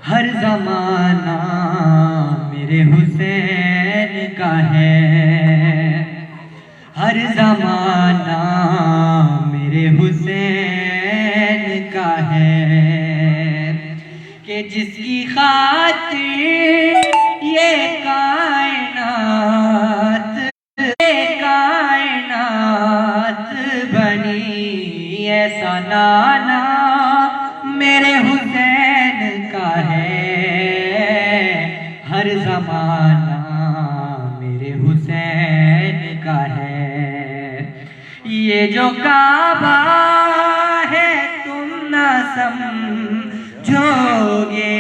ہر زمانہ میرے حسین کا ہے، ہر زمانہ میرے حسین کا ہے، کہ جس کی خاطر یہ کائنات بنی، ایسا نانا میرے حسین کا ہے، ہر زمانہ میرے حسین کا ہے۔ یہ جو کعبہ ہے تم نہ سمجھو گے،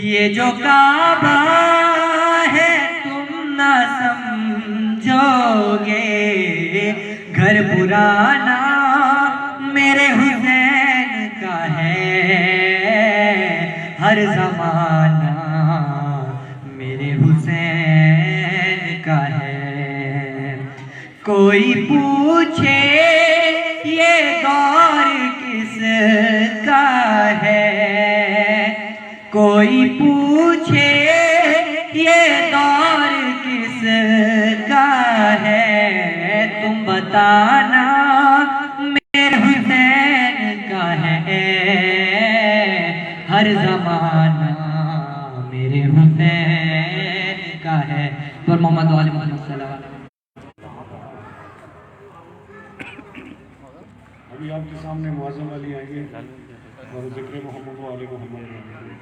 یہ جو کعبہ ہے تم نہ سمجھو گے، گھر پرانا میرے حسین کا ہے، ہر زمانہ میرے حسین کا ہے۔ کوئی پوچھے یہ دور کس کا ہے، کوئی پوچھے یہ دور کس کا ہے، تم بتانا میرے حسین کا ہے، ہر زمانہ میرے حسین کا ہے۔ پر محمد علیہ وسلم۔ ابھی آپ کے سامنے معظم علی آئیں گے اور ذکر محمد و آل محمد کریں گے۔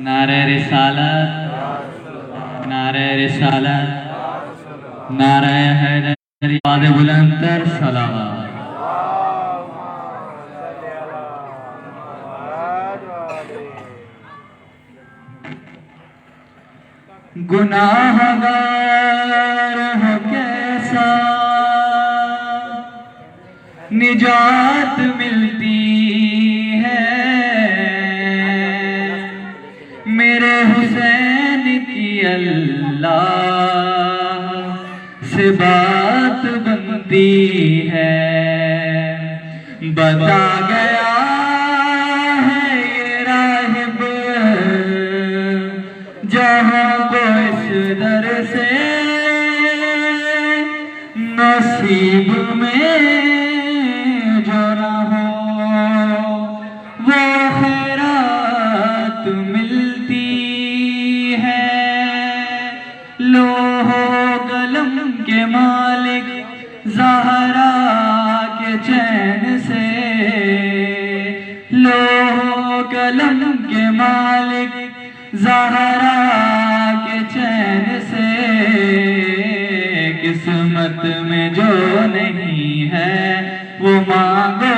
نعرہ رسالت، نعرہ رسالت، نعرہ حیدری، آواز بلند تر صلوات۔ گناہ گار ہو کیسا نجات ملتی ہے، میرے حسین کی اللہ سے بات بنتی ہے، بتا گیا ہے یہ راہب جہاں کو اس در سے، نصیب میں جو نہ ہو وہ خیرات ملتی ہے، لوح و قلم کے مالک زہرا کے چین سے، لوح و قلم کے مالک زہرا کے چین سے، قسمت میں جو نہیں ہے وہ مانگو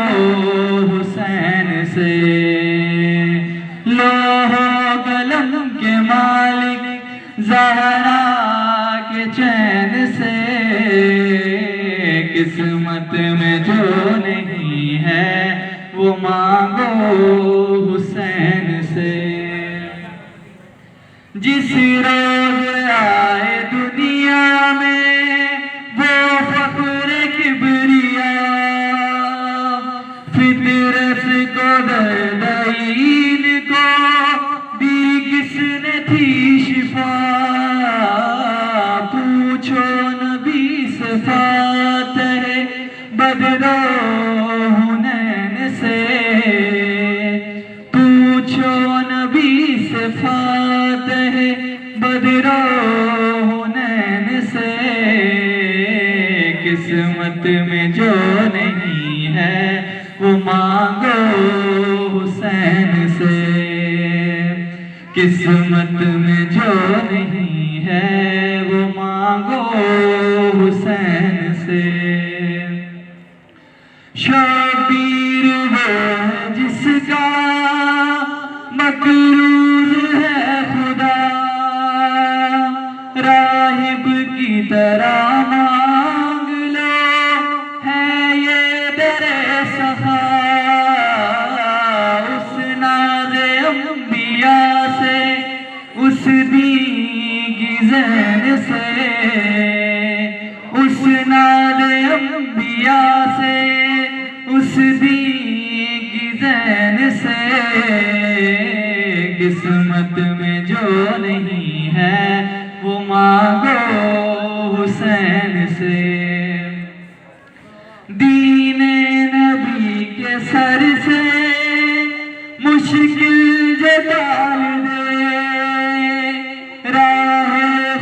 حسین سے، لوح و قلم کے مالک زہرا کے چین سے، قسمت میں جو نہیں ہے وہ مانگو حسین سے۔ جس روز آئے دنیا میں وہ فخر کبریا، فطرت کو دردین کو دی کس نے تھی شفا، پوچھو نبی صفات ہے بدر و حنین سے، پوچھو نبی صفات ہے بدر و حنین سے، قسمت میں جو نہیں ہے وہ مانگو حسین سے، قسمت میں جو نہیں ہے وہ مانگو حسین سے۔ شبیر وہ جس کا مکرور ہے خدا راہب کی طرح مانگ لو ہے یہ در سخا اس ناز انبیاء سے اس دیگی ذہن سے اس ناز انبیاء سے اس دیگی ذہن سے قسمت میں جو نہیں ہے وہ مانگو حسین سے دین نبی کے سر سے مشکل جو ڈال دے راہ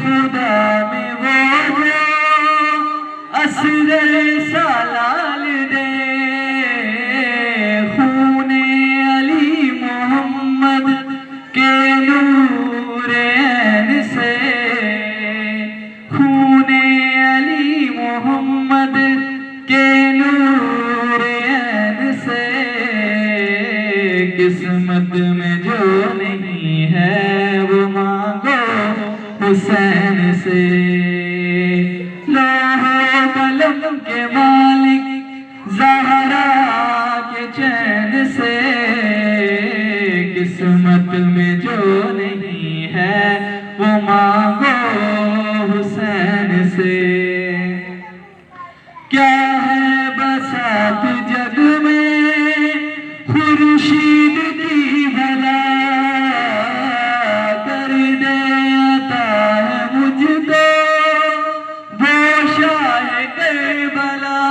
خدا میں وہ اصل سالال دے خون علی محمد کے نور عین سے خون علی محمد کے نور عین سے قسمت میں جو نہیں ہے وہ مانگو حسین سے لوح و قلم کے مالک زہرا کے چین سے قسمت میں جو نہیں ہے وہ مانگو حسین سے کیا ہے بساط جگ میں خورشید کی بھلا کر دے عطا ہے مجھ کو وہ شاہ کربلا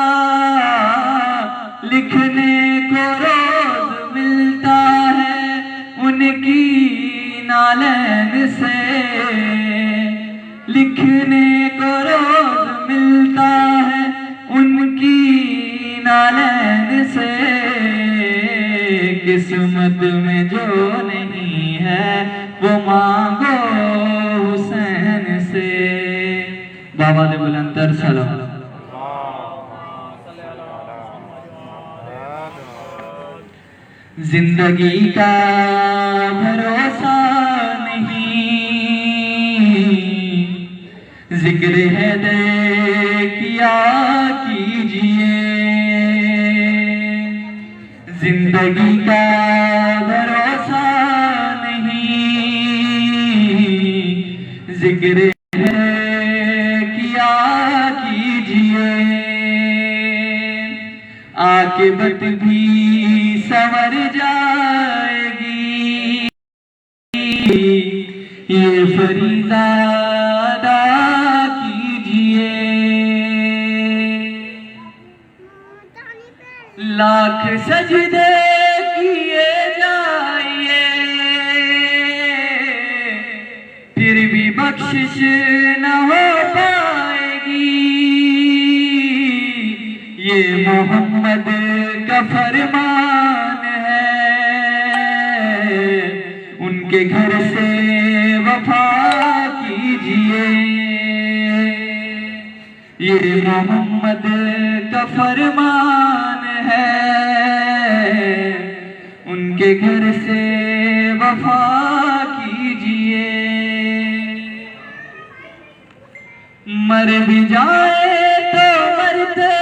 لکھنے کو روز ملتا ہے ان کی نالین سے لکھنے کو روز ملتا ہے ان کی نالین سے قسمت میں جو نہیں ہے وہ مانگو حسین سے بابا دے بلندر سلام زندگی کا بھروسہ نہیں ذکر ہے دے کیا کیجئے زندگی کا بھروسہ نہیں ذکر ہے کیا کیجئے عاقبت بھی سنور جائے گی یہ فریضہ ادا کیجئے لاکھ سجدے کیے جائیے پھر بھی بخشش نہ ہو پائے گی یہ محمد کا فرمان ہے ان کے گھر سے وفا کیجئے یہ محمد کا فرمان ہے ان کے گھر سے وفا کیجئے مر بھی جائے تو مرتے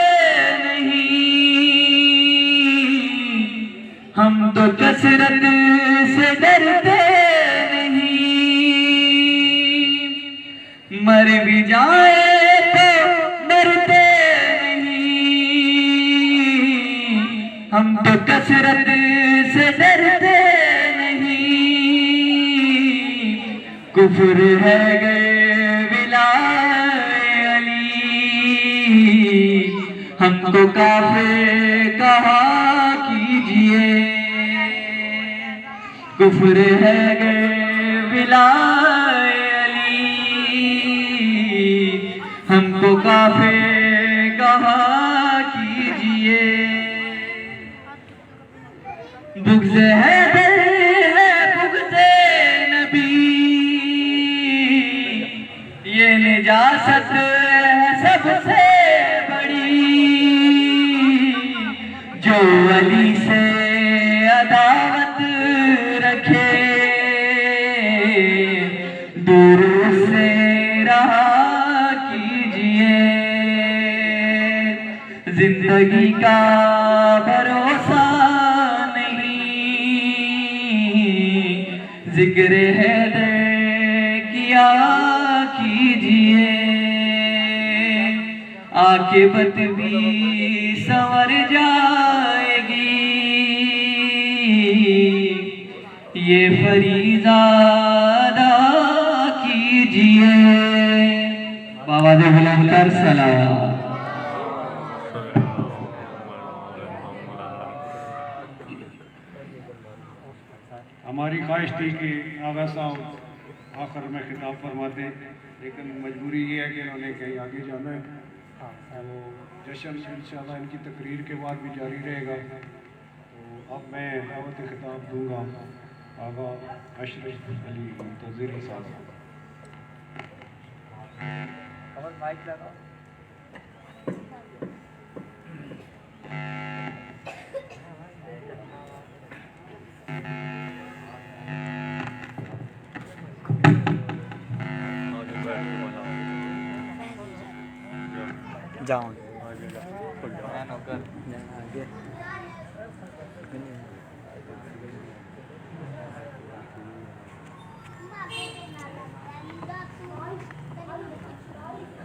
ہم تو کثرت سے ڈرتے نہیں مر بھی جائے تو ڈرتے نہیں ہم تو کثرت سے ڈرتے نہیں کفر ہے گئے ولائے علی ہم کو کافر کہا کیجئے کفر ہے گئے ولائے علی ہم کو کافر کہا کیجئے بغض حیدر ہے بغض نبی یہ نجاست ہے سب سے جو علی سے عداوت رکھے زندگی کا بھروسہ نہیں، ذکر حیدر کیا کیجئے، عاقبت بھی سنور جائے گی، یہ فریضہ ادا کیجئے۔ بابا دے بلند کر سلام۔ ہماری خواہش تھی کہ آغا صاحب آخر میں خطاب فرماتے، لیکن مجبوری یہ ہے کہ انہوں نے کہیں آگے جانا ہے۔ وہ جشن انشاءاللہ ان کی تقریر کے بعد بھی جاری رہے گا۔ تو اب میں دعوت خطاب دوں گا آغا اشرف علی منتظری صاحب۔ جاؤں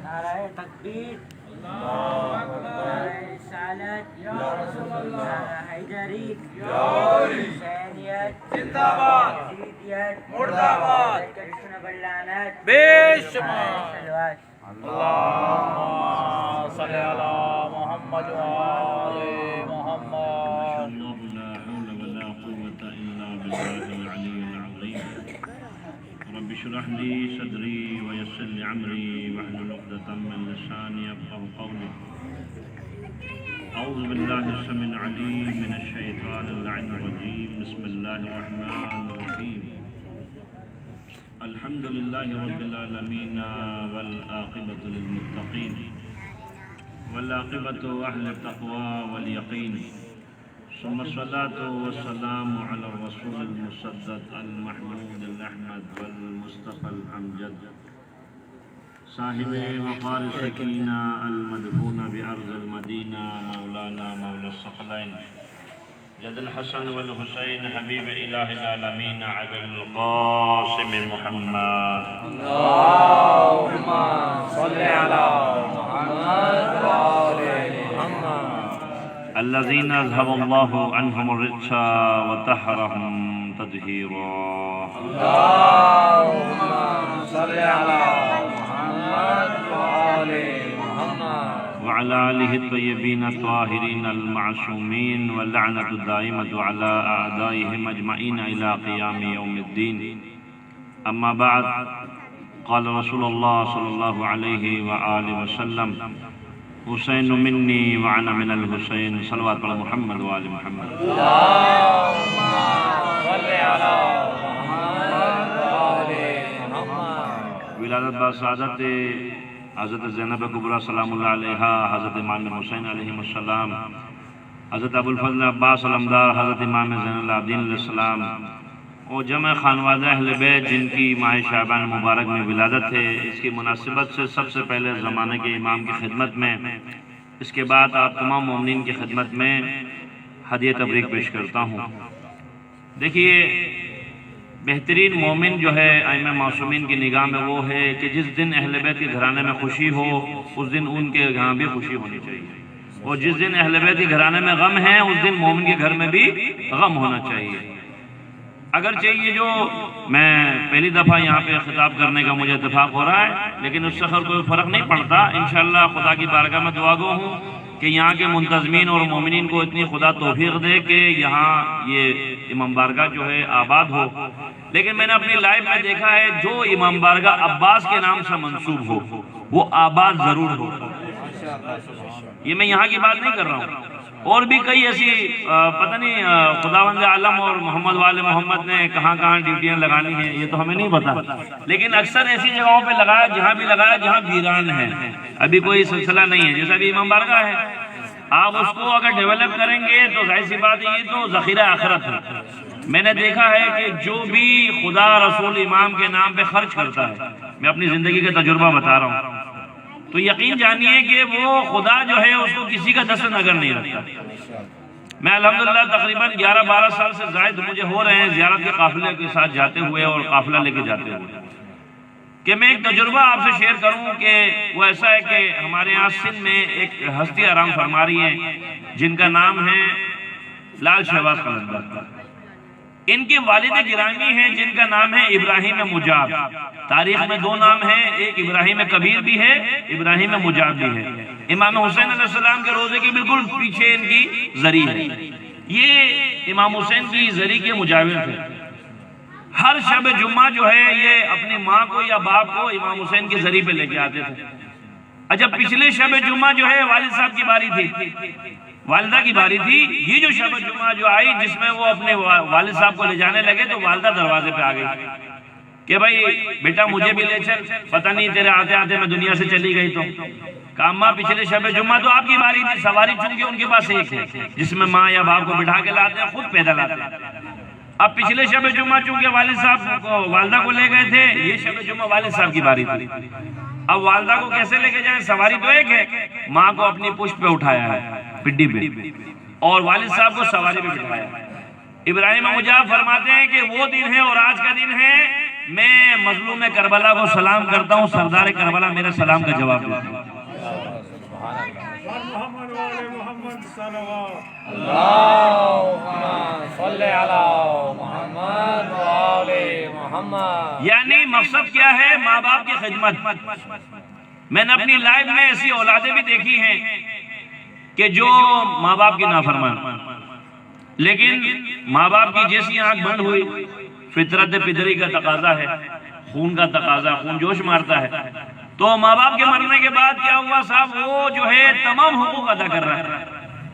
نعرہ تکبیر، نعرہ رسالت، نعرہ حیدری، حسینیت زندہ باد، یزیدیت مردہ باد، کرشن بلانت بے شمار۔ اللہم صلی علی محمد و آل محمد۔ لا حول ولا قوة إلا بالله العلي العظيم. رب اشرح لي صدري ويسر لي أمري واحلل عقدة من لساني يفقهوا قولي. أعوذ بالله السميع العليم من الشيطان اللعين الرجيم. بسم الله الرحمن الرحيم. الحمد لله رب العالمين والعاقبة للمتقين والعاقبة أهل التقوى واليقين، ثم الصلاة والسلام على الرسول المسدد المحمود الأحمد والمصطفى الأمجد، صاحب وقار السكينة المدفون بأرض المدينة، مولانا مولى الثقلين جد الحسن والحسين حبيب إله العالمين عبد القاسم محمد. اللهم صل على محمد وآل محمد الذين أذهب الله عنهم الرجس وطهرهم تطهيرا. اللهم صل على محمد وآل محمد وعلى آله الطيبين الطاهرين المعصومين، واللعنة الدائمة على أعدائهم أجمعين إلى قيام يوم الدين. أما بعد، قال رسول الله صلى الله عليه وآله وسلم: حسين مني وأنا من الحسين. صلوات على محمد وآل محمد. اللهم صل على محمد وآل محمد. ولادت بسعادت حضرت زینب کبریٰ سلام اللہ علیہا، حضرت امام حسین علیہ السلام، حضرت ابوالفضل عباس علمدار، حضرت امام زین العابدین علیہ السلام، اور جمع خانوادہ اہل بیت جن کی ماہ شعبان مبارک میں ولادت ہے، اس کی مناسبت سے سب سے پہلے زمانے کے امام کی خدمت میں، اس کے بعد آپ تمام مومنین کی خدمت میں ہدیہ تبریک پیش کرتا ہوں۔ دیکھیے، بہترین مومن جو ہے ائمہ معصومین کی نگاہ میں وہ ہے کہ جس دن اہل بیت کے گھرانے میں خوشی ہو، اس دن ان کے یہاں بھی خوشی ہونی چاہیے، اور جس دن اہل بیت کے گھرانے میں غم ہے، اس دن مومن کے گھر میں بھی غم ہونا چاہیے۔ اگرچہ یہ جو میں پہلی دفعہ یہاں پہ خطاب کرنے کا مجھے اتفاق ہو رہا ہے، لیکن اس سے کوئی فرق نہیں پڑتا۔ انشاءاللہ خدا کی بارگاہ میں دعا گو ہوں کہ یہاں کے منتظمین اور مومنین کو اتنی خدا توفیق دے کہ یہاں یہ امام بارگاہ جو ہے آباد ہو۔ لیکن میں نے اپنی لائف میں دیکھا ہے جو امام بارگاہ عباس کے نام سے منسوب ہو وہ آباد ضرور ہو۔ یہ میں یہاں کی بات نہیں کر رہا ہوں، اور بھی کئی ایسی پتہ نہیں خداوند عالم اور محمد والے محمد نے کہاں کہاں ڈیوٹیاں لگانی ہیں، یہ تو ہمیں نہیں پتا، لیکن اکثر ایسی جگہوں پہ لگایا جہاں بھی لگایا جہاں ویران ہے، ابھی کوئی سلسلہ نہیں ہے، جیسا بھی امام بارگاہ ہے۔ آپ اس کو اگر ڈیولپ کریں گے تو ظاہر سی بات ہے، یہ تو ذخیرہ آخرت ہے۔ میں نے دیکھا ہے کہ جو بھی خدا رسول امام کے نام پہ خرچ کرتا ہے، میں اپنی زندگی کا تجربہ بتا رہا ہوں، تو یقین جانیے کہ وہ خدا جو ہے اس کو کسی کا دست نظر نہیں رکھتا۔ میں الحمدللہ تقریباً 11-12 سال سے زائد مجھے ہو رہے ہیں زیارت کے قافلے کے ساتھ جاتے ہوئے اور قافلہ لے کے جاتے ہوئے، کہ میں ایک تجربہ آپ سے شیئر کروں کہ وہ ایسا ہے کہ ہمارے یہاں سندھ میں ایک ہستی آرام فرما رہی ہیں جن کا نام ہے لال شہباز قلندر۔ ان کے والد گرامی ہیں جن کا نام ہے ابراہیم مجاب۔ تاریخ میں 2 نام ہیں، ایک ابراہیم کبیر بھی ہے، ابراہیم مجاب بھی ہے۔ امام حسین علیہ السلام کے روزے کے بالکل پیچھے ان کی زری ہے، یہ امام حسین کی زری کے مجاور تھے۔ ہر شب جمعہ جو ہے یہ اپنی ماں کو یا باپ کو امام حسین کی زری پہ لے کے آتے تھے۔ اچھا پچھلے شب جمعہ جو ہے والد صاحب کی باری تھی، والدہ کی باری تھی، یہ جو شب جمعہ جو آئی جس میں وہ اپنے والد صاحب کو لے جانے لگے تو والدہ دروازے پہ آ گئی کہ بھائی بیٹا مجھے بھی لے چل، پتہ نہیں تیرے آتے آتے میں دنیا سے چلی گئی تو۔ کہا ماں پچھلے شب جمعہ تو آپ کی باری تھی، سواری چونکہ ان کے پاس ایک ہے جس میں ماں یا باپ کو بٹھا کے لاتے ہیں، خود پیدل آتے ہیں۔ اب پچھلے شب جمعہ چونکہ والد صاحب کو والدہ کو لے گئے تھے، یہ شب جمعہ والد صاحب کی باری تھی۔ اب والدہ کو کیسے لے کے جائیں، سواری تو ایک ہے، ماں کو اپنی پشت پہ اٹھایا ہے پڈی پہ اور والد صاحب کو سواری پہ بٹھایا۔ ابراہیم مجاب فرماتے ہیں کہ وہ دن ہے اور آج کا دن ہے، میں مظلوم کربلا کو سلام کرتا ہوں، سردار کربلا میرے سلام کا جواب دیتا ہوں۔ محمد والے محمد صلوات اللہم صلی علی محمد وآلِ محمد۔ یعنی مقصد کیا ہے؟ ماں باپ کی خدمت۔ میں نے اپنی لائف میں ایسی اولادیں بھی دیکھی ہیں کہ جو ماں باپ کی نافرمان، لیکن ماں باپ کی جیسی آنکھ بند ہوئی، فطرت پدری کا تقاضا ہے، خون کا تقاضا، خون جوش مارتا ہے، تو ماں باپ کے مرنے کے بعد کیا ہوا صاحب، وہ جو ہے تمام حقوق ادا کر رہا ہے۔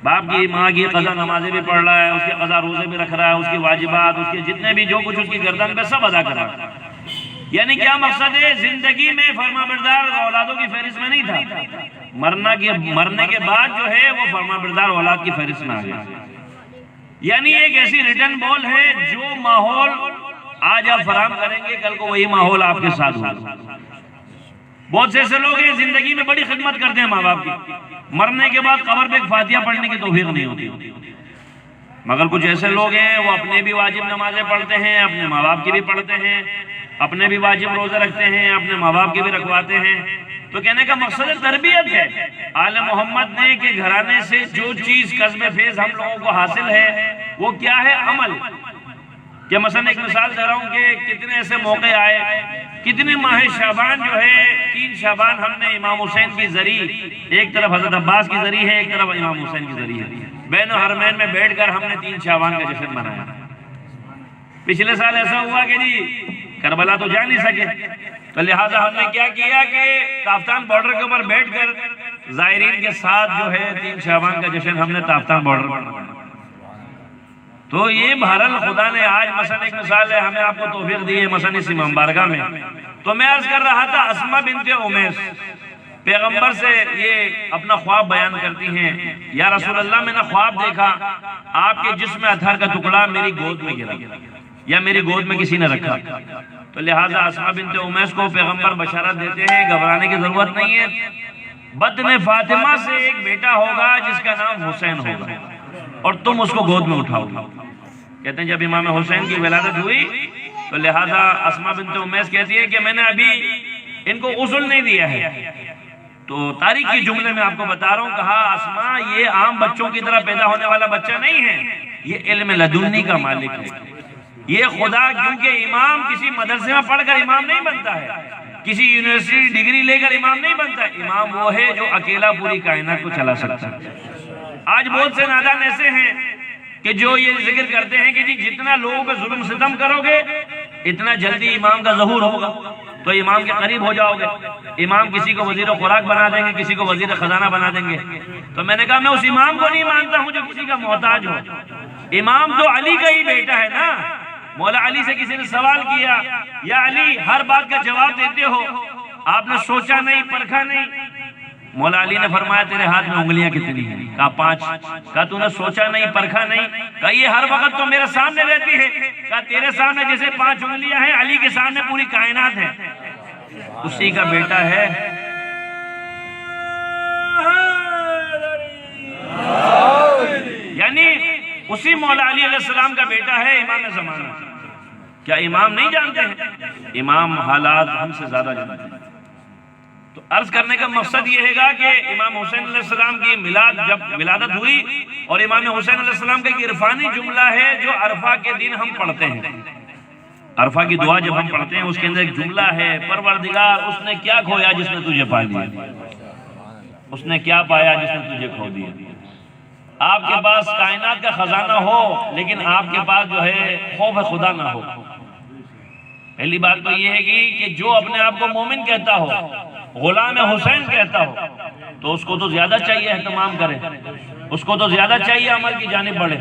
باپ کی ماں کی قضا نمازیں بھی پڑھ رہا ہے، اس کے قضا روزے بھی رکھ رہا ہے، اس کی واجبات، اس کے جتنے بھی جو کچھ اس کی گردن پہ سب ادا کر رہا ہے۔ یعنی کیا مقصد ہے؟ زندگی میں فرما بردار اولادوں کی فہرست میں نہیں تھا، مرنے کے بعد جو ہے وہ فرما بردار اولاد کی فہرست میں آ گیا۔ یعنی ایک ایسی ریٹرن بال ہے، جو ماحول آج آپ فراہم کریں گے کل کو وہی ماحول آپ کے ساتھ ہوگا۔ بہت سے ایسے لوگ ہیں زندگی میں بڑی خدمت کرتے ہیں ماں باپ کی، مرنے کے بعد قبر پہ ایک فاتحہ پڑھنے کی توفیق نہیں ہوتی، مگر کچھ ایسے لوگ ہیں وہ اپنے بھی واجب نمازیں پڑھتے ہیں، اپنے ماں باپ کی بھی پڑھتے ہیں، اپنے بھی واجب روزے رکھتے ہیں، اپنے ماں باپ کے بھی رکھواتے ہیں۔ تو کہنے کا مقصد تربیت ہے۔ آل محمد نے کہ گھرانے سے جو چیز قصب فیض ہم لوگوں کو حاصل ہے وہ کیا ہے؟ عمل۔ کہ مثلا ایک مثال دے رہا ہوں کہ کتنے ایسے موقع آئے، کتنے ماہ شعبان جو ہے 3 شعبان ہم نے امام حسین کی زری، ایک طرف حضرت عباس کی زری ہے، ایک طرف امام حسین کی زری ہے، بین الحرمین میں بیٹھ کر ہم نے 3 شعبان کا جشن منایا۔ پچھلے سال ایسا ہوا کہ جی کربلا تو جا نہیں سکے، تو لہٰذا ہم نے کیا کیا کہ تافتان بارڈر کے اوپر بیٹھ کر زائرین کے ساتھ جو ہے 3 شعبان کا جشن ہم نے تافتان بارڈر پر منایا۔ تو یہ بہرحال خدا نے آج مثلا ایک مثال ہے ہمیں آپ کو توفیق دی ہے مثلا اس امام بارگاہ میں، تو میں عرض کر رہا تھا اسماء بنت امیس پیغمبر سے یہ اپنا خواب بیان کرتی ہیں، یا رسول اللہ میں نے خواب دیکھا آپ کے جسم اطہر کا ٹکڑا میری گود میں گرا یا میری گود میں کسی نے رکھا، تو لہٰذا اسماء بنت امیس کو پیغمبر بشارت دیتے ہیں گھبرانے کی ضرورت نہیں ہے، بطن فاطمہ سے ایک بیٹا ہوگا جس کا نام حسین ہوگا اور تم اس کو گود میں اٹھاؤ گے۔ کہتے ہیں جب امام حسین کی ولادت ہوئی تو لہٰذا اسماء بنت امیس کہتی ہے کہ میں نے ابھی ان کو غسل نہیں دیا ہے، تو تاریخ کی جملے میں آپ کو بتا رہا ہوں، کہا اسماء یہ عام بچوں کی طرح پیدا ہونے والا بچہ نہیں ہے، یہ علم لدنی کا مالک ہے، یہ خدا، کیونکہ امام کسی مدرسے میں پڑھ کر امام نہیں بنتا ہے، کسی یونیورسٹی ڈگری لے کر امام نہیں بنتا، امام وہ ہے جو اکیلا پوری کائنات کو چلا سکتا ہے۔ آج بہت سے نادان ایسے ہیں کہ جو یہ ذکر کرتے ہیں کہ جی جتنا لوگوں پہ ظلم ستم کرو گے اتنا جلدی امام کا ظہور ہوگا تو امام کے قریب ہو جاؤ گے، امام کسی کو وزیر خوراک بنا دیں گے، کسی کو وزیر خزانہ بنا دیں گے۔ تو میں نے کہا میں اس امام کو نہیں مانتا ہوں جو کسی کا محتاج ہو، امام تو علی کا ہی بیٹا ہے نا۔ مولا علی سے کسی نے سوال کیا، یا علی ہر بات کا جواب دیتے ہو، آپ نے سوچا نہیں پرکھا نہیں؟ مولا علی نے فرمایا تیرے ہاتھ میں انگلیاں کتنی ہیں؟ کہا 5۔ کہا تو نے سوچا نہیں پرکھا نہیں؟ کہا یہ ہر وقت تو میرے سامنے رہتی ہے۔ کہا تیرے سامنے جیسے 5 انگلیاں ہیں، علی کے سامنے پوری کائنات ہے، اسی کا بیٹا ہے۔ یعنی اسی مولا علی علیہ السلام کا بیٹا ہے امام زمانہ. کیا امام نہیں جانتے ہیں؟ امام حالات ہم سے زیادہ جانتے ہیں. تو عرض کرنے کا مقصد یہ ہے گا کہ امام حسین علیہ السلام کی جب ولادت ہوئی، اور امام حسین علیہ السلام کا ایک عرفانی جملہ ہے جو عرفہ کے دن ہم پڑھتے ہیں. عرفہ کی دعا جب ہم پڑھتے ہیں اس کے اندر ایک جملہ ہے، پروردگار اس نے کیا کھویا جس نے تجھے پا لیا، اس نے کیا پایا جس نے تجھے کھو دیا. آپ کے پاس کائنات کا خزانہ ہو لیکن آپ کے پاس جو ہے خوف خدا نہ ہو. پہلی بات تو یہ ہے کہ جو اپنے آپ کو مومن کہتا ہو، غلام حسین کہتا ہو، تو اس کو تو زیادہ چاہیے اہتمام کرے، اس کو تو زیادہ چاہیے عمل کی جانب بڑھے.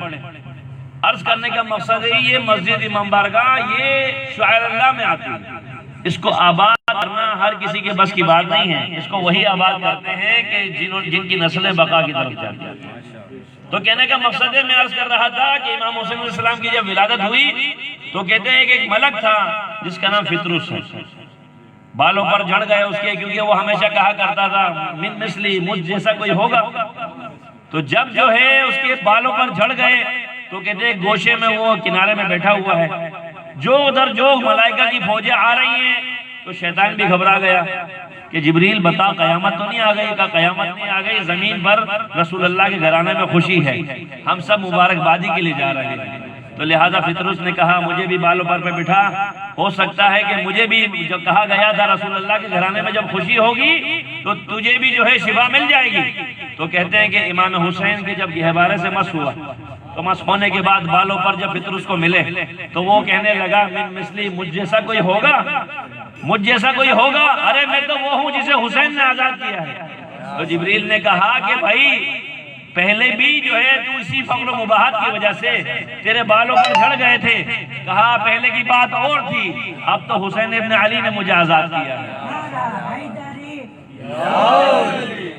عرض کرنے کا مقصد ہے یہ مسجد امام بارگاہ یہ شعائر اللہ میں آتی ہے. اس کو آباد کرنا ہر کسی کے بس کی بات نہیں ہے. اس کو وہی آباد کرتے ہیں کہ جن کی نسلیں بقا کی طرف جاتی ہیں. تو کہنے کا مقصد ہے، میں عرض کر رہا تھا کہ امام حسین علیہ السلام کی جب ولادت ہوئی تو کہتے ہیں کہ ایک ملک تھا جس کا نام فطرس ہے. بالوں پر جھڑ گئے اس کے، کیونکہ وہ ہمیشہ کہا کرتا تھا من مثلی، مجھ جیسا کوئی ہوگا. تو جب جو ہے اس کے بالوں پر جھڑ گئے تو کہتے ہیں گوشے میں وہ کنارے میں بیٹھا ہوا ہے، جو ادھر جو ملائکہ کی فوجیں آ رہی ہیں تو شیطان بھی گھبرا گیا کہ جبریل بتا قیامت تو نہیں آ گئی؟ کہا قیامت نہیں آ گئی، زمین پر رسول اللہ کے گھرانے میں خوشی ہے، ہم سب مبارکبادی کے لیے جا رہے ہیں. تو لہٰذا فطرس نے کہا مجھے بھی بالوں پر بٹھا، ہو سکتا ہے کہ مجھے بھی جو کہا گیا تھا رسول اللہ کے گھرانے میں جب خوشی ہوگی تو تجھے بھی جو ہے شفا مل جائے گی. تو کہتے ہیں کہ امام حسین کے جب گہوارے سے مس ہوا تو مس ہونے کے بعد بالوں پر جب فطرس کو ملے تو وہ کہنے لگا من مثلی، مجھ جیسا کوئی ہوگا، مجھ جیسا کوئی ہوگا؟ ارے میں تو وہ ہوں جسے حسین نے آزاد کیا ہے. تو جبریل نے کہا کہ بھائی پہلے بھی جو ہے تو اسی فقر و مباحت کی وجہ سے تیرے بالوں پر جھڑ گئے تھے. کہا پہلے کی بات اور تھی، اب تو حسین ابن علی نے مجھے آزاد کیا ہے.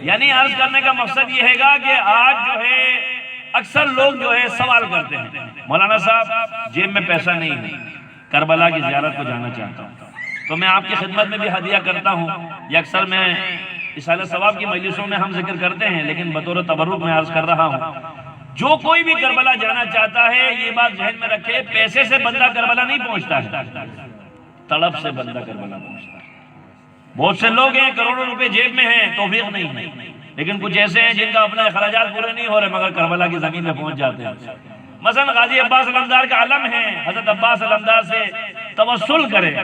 یعنی عرض کرنے کا مقصد یہ ہے گا کہ آج جو ہے اکثر لوگ جو ہے سوال کرتے ہیں مولانا صاحب جیب میں پیسہ نہیں ہے، کربلا کی زیارت کو جانا چاہتا ہوں. تو میں آپ کی خدمت میں بھی ہدیہ کرتا ہوں. یہ اکثر میں اصالہ ثواب کی مجلسوں میں ہم ذکر کرتے ہیں، لیکن بطور تبرک میں عرض کر رہا ہوں، جو کوئی بھی کربلا جانا چاہتا ہے یہ بات ذہن میں رکھے، پیسے سے بندہ کربلا نہیں پہنچتا ہے، طلب سے بندہ کربلا پہنچتا ہے. بہت سے لوگ ہیں کروڑوں روپے جیب میں ہیں، توفیق نہیں ہے، لیکن کچھ ایسے ہیں جن کا اپنے اخراجات پورے نہیں ہو رہے مگر کربلا کی زمین میں پہنچ جاتے ہیں. مثلا غازی عباس علمدار کا علم ہے، حضرت عباس علمدار سے توسل کرے،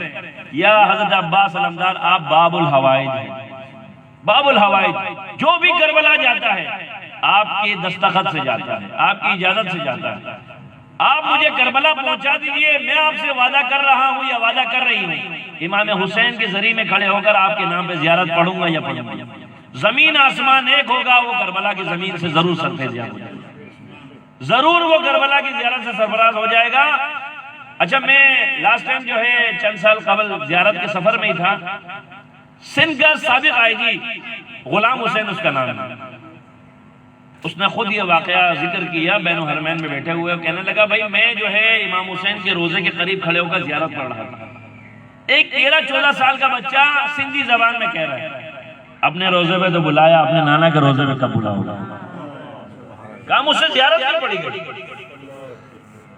یا حضرت عباس علمدار آپ باب الحوائج ہیں. باب الحوائج جو بھی کربلا جاتا ہے آپ کی دستخط سے جاتا ہے، آپ کی اجازت سے جاتا ہے. آپ مجھے کربلا پہنچا دیجئے، میں آپ سے وعدہ کر رہا ہوں یا وعدہ کر رہی ہوں، امام حسین کے ذریعے میں کھڑے ہو کر آپ کے نام پہ زیارت پڑھوں گا یا پڑھوں گا. زمین آسمان ایک ہوگا، وہ کربلا کی زمین سے ضرور سرفراز ہو جائے گا، ضرور وہ کربلا کی زیارت سے سرفراز ہو جائے گا. اچھا میں لاسٹ ٹائم جو ہے چند سال قبل زیارت کے سفر میں ہی تھا. سندھ کا سابق آئی جی غلام حسین اس کا نام ہے، اس نے خود یہ واقعہ ذکر کیا بین الحرمین میں بیٹھے ہوئے، کہنے لگا بھائی میں جو ہے امام حسین کے روزے کے قریب کھڑے ہو کر زیارت پڑھ رہا تھا. ایک 13-14 سال کا بچہ سندھی زبان میں کہہ رہا ہے اپنے روزے پہ تو بلایا، اپنے نانا کے روزے پہ کب بلا ہوگا؟ کہا مجھ سے زیارت نہیں پڑی گئی.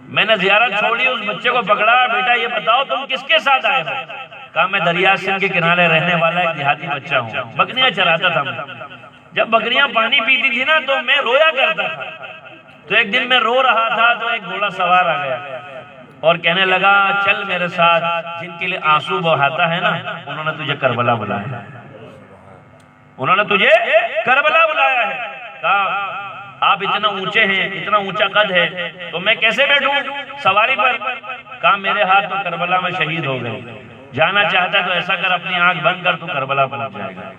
میں نے زیارت چھوڑی، اس بچے کو پکڑا، بیٹا یہ بتاؤ تم کس کے ساتھ آئے ہو؟ کہا میں دریا سندھ کے کنارے رہنے والا ایک دیہاتی بچہ ہوں، بکریاں چراتا تھا میں. جب بکریاں پانی پیتی تھی نا تو میں رویا کرتا تھا. تو ایک دن میں رو رہا تھا تو ایک گھوڑا سوار آ گیا اور کہنے لگا چل میرے ساتھ، جن کے لیے آنسو بہاتا ہے نا انہوں نے تجھے کربلا بلایا ہے، انہوں نے تجھے کربلا بلایا ہے. کہا آپ اتنا اونچے ہیں، اتنا اونچا قد ہے تو میں کیسے بیٹھوں سواری پر؟ کہا میرے ہاتھ تو کربلا میں شہید ہو گئے، جانا چاہتا تو ایسا کر اپنی آنکھ بند کر تو کربلا پہنچ جائے گا.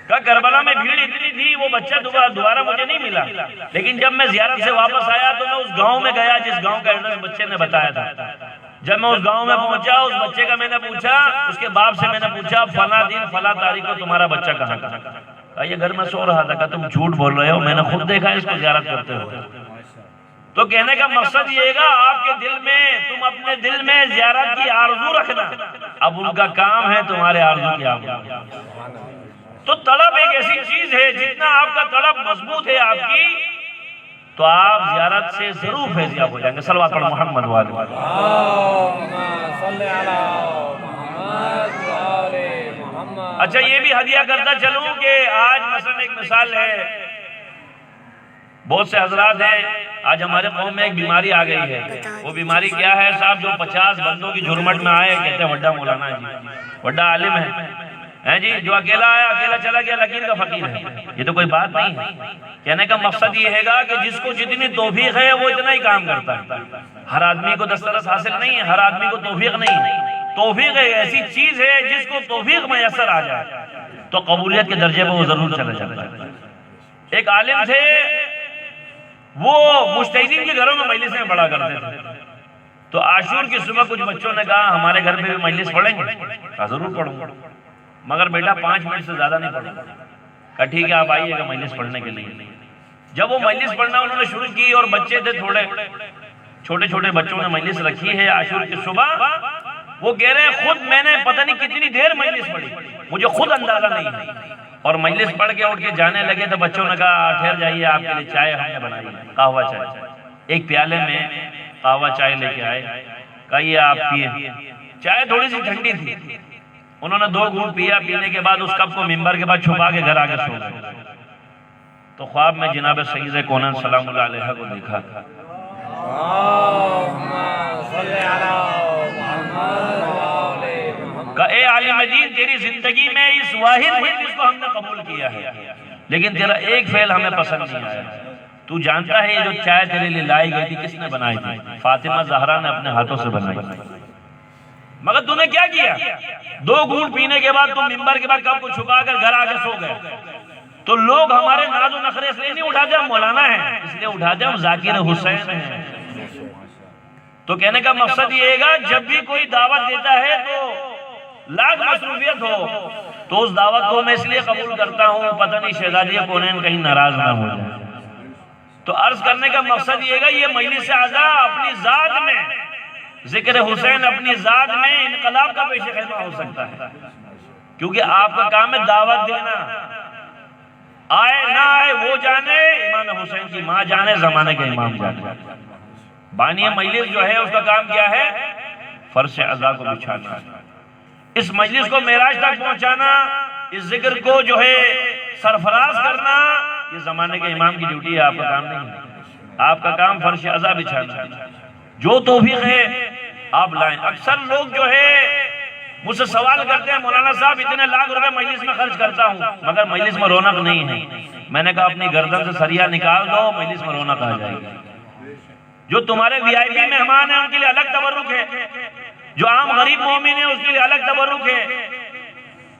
کہا کربلا میں بھیڑ اتنی تھی وہ بچہ دوبارہ مجھے نہیں ملا، لیکن جب میں زیارت سے واپس آیا تو میں اس گاؤں میں گیا جس گاؤں کا ایڈریس بچے نے بتایا تھا. جب میں اس گاؤں میں پہنچا اس بچے کا میں نے پوچھا، اس کے باپ سے میں نے پوچھا فلاں دن فلاں تاریخ کو تمہارا بچہ کہاں تھا؟ کہا یہ گھر میں سو رہا تھا. کہا تم جھوٹ بول رہے ہو، میں نے خود دیکھا اس کو زیارت کرتے ہوئے. تو کہنے کا مقصد یہ گا آپ کے دل میں، تم اپنے دل میں زیارت کی آرزو رکھنا، اب ان کا کام ہے تمہارے آرزو کی آرزو. تو طلب ایک ایسی چیز ہے جتنا آپ کا طلب مضبوط ہے آپ کی تو آپ زیارت سے ضرور فیضیاب ہو جائیں گے. صلوات پڑھو محمد والے. اچھا یہ بھی ہدیہ کرتا چلوں کہ آج مثلا ایک مثال ہے، بہت سے حضرات ہیں، آج ہمارے قوم میں ایک بیماری آ گئی ہے. وہ بیماری کیا ہے صاحب؟ جو 50 بندوں کی جھرمٹ میں آئے کہتے ہیں وڈا مولانا ہے جی، وڈا عالم ہے جی، جو اکیلا آیا اکیلا چلا گیا لکیر کا فقیر ہے. یہ تو کوئی بات نہیں ہے. کہنے کا مقصد یہ ہے گا کہ جس کو جتنی توفیق ہے وہ اتنا ہی کام کرتا ہے. ہر آدمی کو دسترس حاصل نہیں ہے، ہر آدمی کو توفیق نہیں ہے. توفیق ایک ایسی چیز ہے جس کو توفیق میسر آ جائے تو قبولیت کے درجے پر وہ ضرور چلا جاتا ہے. ایک عالم تھے، وہ مجتہدین کے گھروں میں مجلسیں پڑھا کرتے تھے. تو عاشور کی صبح کچھ بچوں نے کہا ہمارے گھر پہ بھی مجلس پڑھیں گے؟ کہا ضرور پڑھوں گا، مگر بیٹا 5 منٹ سے زیادہ نہیں پڑھوں گا. کہا ٹھیک ہے آپ آئیے گا مجلس پڑھنے کے لیے. جب وہ مجلس پڑھنا انہوں نے شروع کی اور بچے تھے تھوڑے چھوٹے چھوٹے بچوں نے مجلس رکھی ہے عاشور کی صبح، وہ کہہ رہے ہیں خود میں نے پتہ نہیں کتنی دیر مجلس پڑھی، مجھے خود اندازہ نہیں ہے. اور مجلس پڑھ کے اٹھ کے جانے لگے تو بچوں نے کہا ٹھہر جائیے آپ کے لیے چائے ہم نے بنائی ہے، قہوہ چائے. ایک پیالے میں قہوہ چائے لے کے آئے، کہا یہ آپ پیئے. چائے تھوڑی سی ٹھنڈی تھی، انہوں نے 2 گھونٹ پیا. پینے کے بعد اس کپ کو ممبر کے بعد چھپا کے گھر آگے سو گئے. تو خواب میں جناب سید کونین سلام اللہ علیہ کو دیکھا. کہ اے عالم دین تیری زندگی میں اس واحد مجلس کو ہم نے قبول کیا ہے، لیکن تیرا ایک فعل ہمیں پسند نہیں آیا. تو جانتا ہے یہ جو چائے تیرے لیے لائی گئی تھی کس نے بنائی تھی؟ فاطمہ زہرا نے اپنے ہاتھوں سے بنائی. مگر تو نے کیا کیا؟ 2 گھونٹ پینے کے بعد تم ممبر کے بعد کپ کو چھپا کر گھر آگے سو گئے. تو لوگ ہمارے ناز و نخرے اس لیے نہیں اٹھاتے ہم مولانا ہیں، اس لیے اٹھاتے ہم ذاکر حسین ہیں. تو کہنے کا مقصد یہ ہے گا جب بھی کوئی دعوت دیتا ہے تو لاکھ مصروفیت ہو تو اس دعوت کو میں اس لیے قبول کرتا ہوں پتہ نہیں شہزادی کونین کہیں ناراض نہ ہو جائے. تو عرض کرنے کا مقصد یہ ہے یہ مجلس اعزا اپنی ذات میں ذکر حسین اپنی ذات میں انقلاب کا پیش خدمہ ہو سکتا ہے، کیونکہ آپ کا کام ہے دعوت دینا. آئے نہ آئے وہ جانے، امام حسین کی ماں جانے، زمانے کے امام جانے. بانی مجلس جو ہے اس کا کام کیا ہے؟ فرش عزا کو بچھانا، اس مجلس کو معراج تک پہنچانا، اس ذکر کو جو ہے سرفراز کرنا. یہ زمانے کے امام کی ڈیوٹی ہے، آپ کا کام نہیں ہے. آپ کا کام فرش عزا بچھانا. جو توفیق ہے آپ لائیں. اکثر لوگ جو ہے مجھ سے سوال کرتے ہیں مولانا صاحب اتنے لاکھ روپے مجلس میں خرچ کرتا ہوں مگر مجلس میں رونق نہیں ہے. میں نے کہا اپنی گردن سے سریا نکال دو، مجلس میں رونق آ جائے گی. جو تمہارے VIP مہمان ہیں ان کے لیے الگ تبرک ہے، جو عام غریب مومن ہے اس کے لیے الگ تبرک ہے.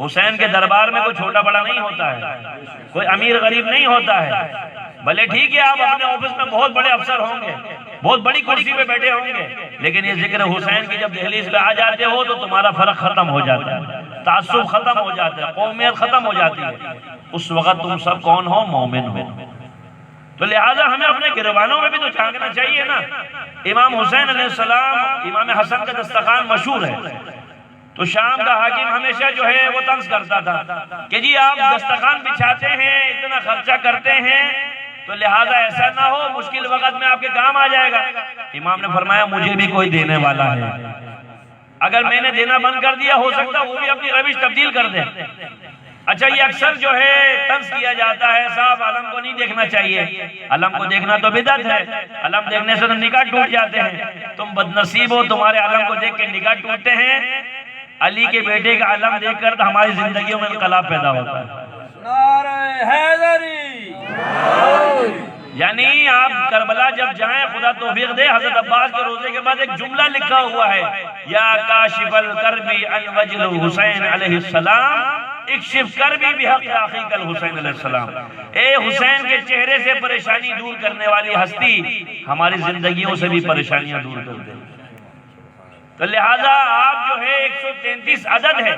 حسین کے دربار میں کوئی چھوٹا بڑا نہیں ہوتا ہے، کوئی امیر غریب نہیں ہوتا ہے. بھلے ٹھیک ہے آپ اپنے آفس میں بہت بڑے افسر ہوں گے، بہت بڑی کرسی پہ بیٹھے ہوں گے، لیکن یہ ذکر حسین کی جب دہلیز پہ آ جاتے ہو تو تمہارا فرق ختم ہو جاتا ہے، تعصب ختم ہو جاتا ہے، قومیت ختم ہو جاتی ہے. اس وقت تم سب کون ہو؟ مومن ہو. تو لہٰذا ہمیں اپنے گروانوں میں بھی تو جھانکنا چاہیے نا. امام حسین علیہ السلام، امام حسن کا دسترخوان مشہور ہے. تو شام کا حاکم ہمیشہ جو ہے وہ طنز کرتا تھا کہ جی آپ دسترخوان بچھاتے ہیں، اتنا خرچہ کرتے ہیں، تو لہٰذا ایسا نہ ہو مشکل وقت میں آپ کے کام آ جائے گا. امام نے فرمایا مجھے بھی کوئی دینے والا ہے، اگر میں نے دینا بند کر دیا ہو سکتا وہ بھی اپنی روش تبدیل کر دے. اچھا یہ اکثر جو ہے طنز کیا جاتا ہے صاحب علم کو نہیں دیکھنا چاہیے، علم کو دیکھنا تو بدعت ہے، علم دیکھنے سے تو نکاح ٹوٹ جاتے ہیں. تم بدنصیب ہو، تمہارے علم کو دیکھ کے نکاح ٹوٹتے ہیں. علی کے بیٹے کا علم دیکھ کر تو ہماری زندگیوں میں انقلاب پیدا ہوتا ہے. نعرہ حیدری. یعنی آپ کربلا جب جائیں خدا توفیق دے، حضرت عباس کے روزے کے بعد ایک جملہ لکھا ہوا ہے، یا کاشف الکربی عن وجل حسین علیہ السلام اکشف کربی بحق اخیک الحسین علیہ السلام. اے حسین کے چہرے سے پریشانی دور کرنے والی ہستی ہماری زندگیوں سے بھی پریشانیاں دور کر دے. تو لہٰذا آپ جو ہے 133 عدد ہے،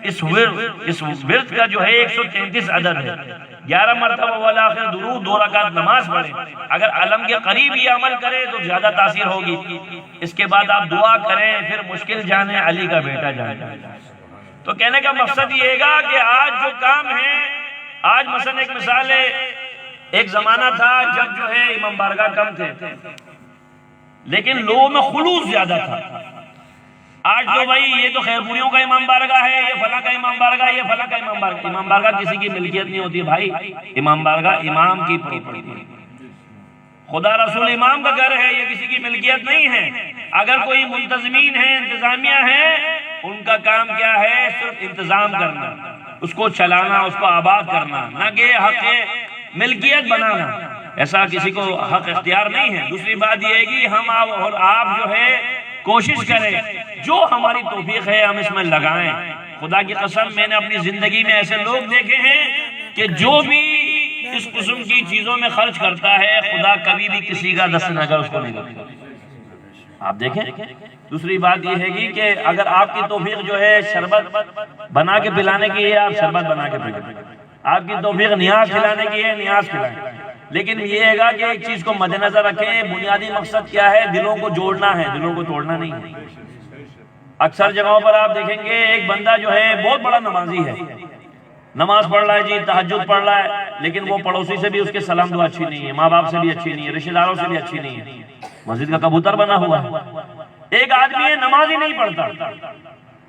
اس ورد کا جو ہے 133 عدد ہے. 11 مرتبہ والآخر درود، 2 رکعت نماز پڑھیں. اگر علم کے قریب یہ عمل کرے تو زیادہ تاثیر ہوگی. اس کے بعد آپ دعا کریں، پھر مشکل جانے علی کا بیٹا جانے. تو کہنے کا مقصد یہ ہے گا کہ آج جو کام ہے، آج مثلا ایک مثال ہے ایک زمانہ تھا جب جو ہے امام بارگاہ کم تھے لیکن لوگوں میں خلوص زیادہ تھا. آج تو بھائی یہ تو خیرپوریوں کا امام بارگاہ ہے، یہ فلاں کا امام بارگاہ، یہ فلاں کا امام بارگاہ. امام بارگاہ کسی کی ملکیت نہیں ہوتی بھائی، امام بارگاہ امام کی پراپرٹی ہے. خدا رسول امام کا گھر ہے، یہ کسی کی ملکیت نہیں ہے. اگر کوئی منتظمین ہیں، انتظامیہ ہیں، ان کا کام کیا ہے؟ صرف انتظام کرنا، اس کو چلانا، اس کو آباد کرنا، نہ کہ حق ملکیت بنانا. ایسا کسی کو حق اختیار نہیں ہے. دوسری بات یہ ہے کہ ہم اور آپ جو ہے کوشش کریں، جو ہماری توفیق ہے ہم اس میں لگائیں. خدا کی قسم میں نے اپنی زندگی میں ایسے لوگ دیکھے ہیں کہ جو بھی اس قسم کی چیزوں میں خرچ کرتا ہے خدا کبھی بھی کسی کا دست نظر اس کو نہیں کرتا. آپ دیکھیں. دوسری بات یہ ہے کہ اگر آپ کی توفیق جو ہے شربت بنا کے پلانے کی ہے، آپ شربت بنا کے پلائیں. آپ کی توفیق نیاز کھلانے کی ہے، نیاز کھلائیں. لیکن یہ ہے گا کہ ایک چیز کو مد نظر رکھیں، بنیادی مقصد کیا ہے؟ دلوں کو جوڑنا ہے، دلوں کو توڑنا نہیں ہے. اکثر جگہوں پر آپ دیکھیں گے ایک بندہ جو ہے بہت بڑا نمازی ہے، نماز پڑھ رہا ہے جی، تہجد پڑھ رہا ہے، لیکن وہ پڑوسی سے بھی اس کے سلام دعا اچھی نہیں ہے، ماں باپ سے بھی اچھی نہیں ہے، رشتہ داروں سے بھی اچھی نہیں ہے، مسجد کا کبوتر بنا ہوا ہے. ایک آدمی ہے نماز ہی نہیں پڑھتا،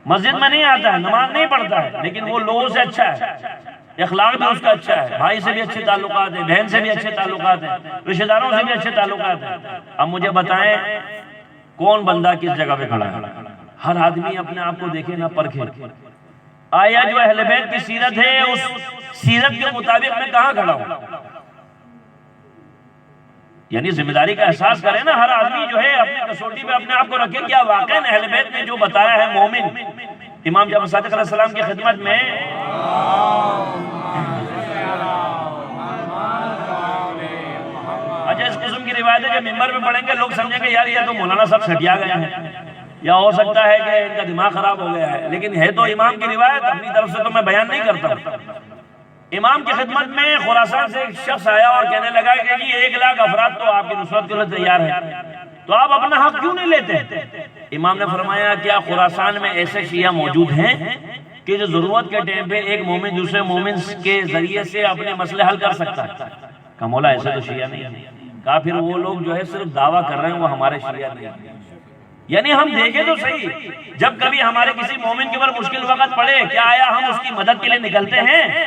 مسجد میں نہیں آتا ہے، نماز نہیں پڑھتا ہے، لیکن وہ لوگوں سے اچھا ہے، اخلاق بھی اس کا اچھا ہے، بھائی سے بھی اچھے تعلقات ہیں، بہن سے بھی اچھے تعلقات ہیں، رشتہ داروں سے بھی اچھے تعلقات ہیں. اب مجھے بتائیں کون بندہ کس جگہ پہ کھڑا ہے؟ ہر آدمی اپنے آپ کو دیکھے نہ پرکھے. آیا جو اہل بیت کی سیرت ہے اس سیرت کے مطابق میں کہاں کھڑا ہوں؟ یعنی ذمہ داری کا احساس کرے نا. ہر آدمی جو ہے اپنی کسوٹی پہ اپنے آپ کو رکھے. کیا واقعا اہل بیت نے جو بتایا ہے مومن امام جعفر صادق علیہ السلام کی خدمت میں اچھا اس قسم کی روایتیں جب ممبر پہ پڑھیں گے لوگ سمجھیں گے یار یہ تو مولانا صاحب سٹیا گئے ہیں، یا ہو سکتا ہے کہ ان کا دماغ خراب ہو گیا ہے، لیکن ہے تو امام کی روایت. اپنی طرف سے تو میں بیان نہیں کرتا ہوں. امام کی خدمت میں خراسان سے ایک شخص آیا اور کہنے لگا کہ جی 1,00,000 افراد تو آپ کی نصرت کے لیے تیار ہیں، تو آپ اپنا حق کیوں نہیں لیتے؟ امام نے فرمایا کیا خراسان میں ایسے شیعہ موجود ہیں کہ جو ضرورت کے ٹائم پہ ایک مومن دوسرے مومن کے ذریعے سے اپنے مسئلے حل کر سکتا ہے؟ کہا مولا ایسے تو شیعہ نہیں ہے. کہا پھر وہ لوگ جو ہے صرف دعویٰ کر رہے ہیں، وہ ہمارے شیعہ نہیں ہیں. یعنی ہم دیکھیں تو صحیح، جب کبھی ہمارے کسی مومن کے اوپر مشکل وقت پڑے کیا آیا ہم اس کی مدد کے لیے نکلتے ہیں،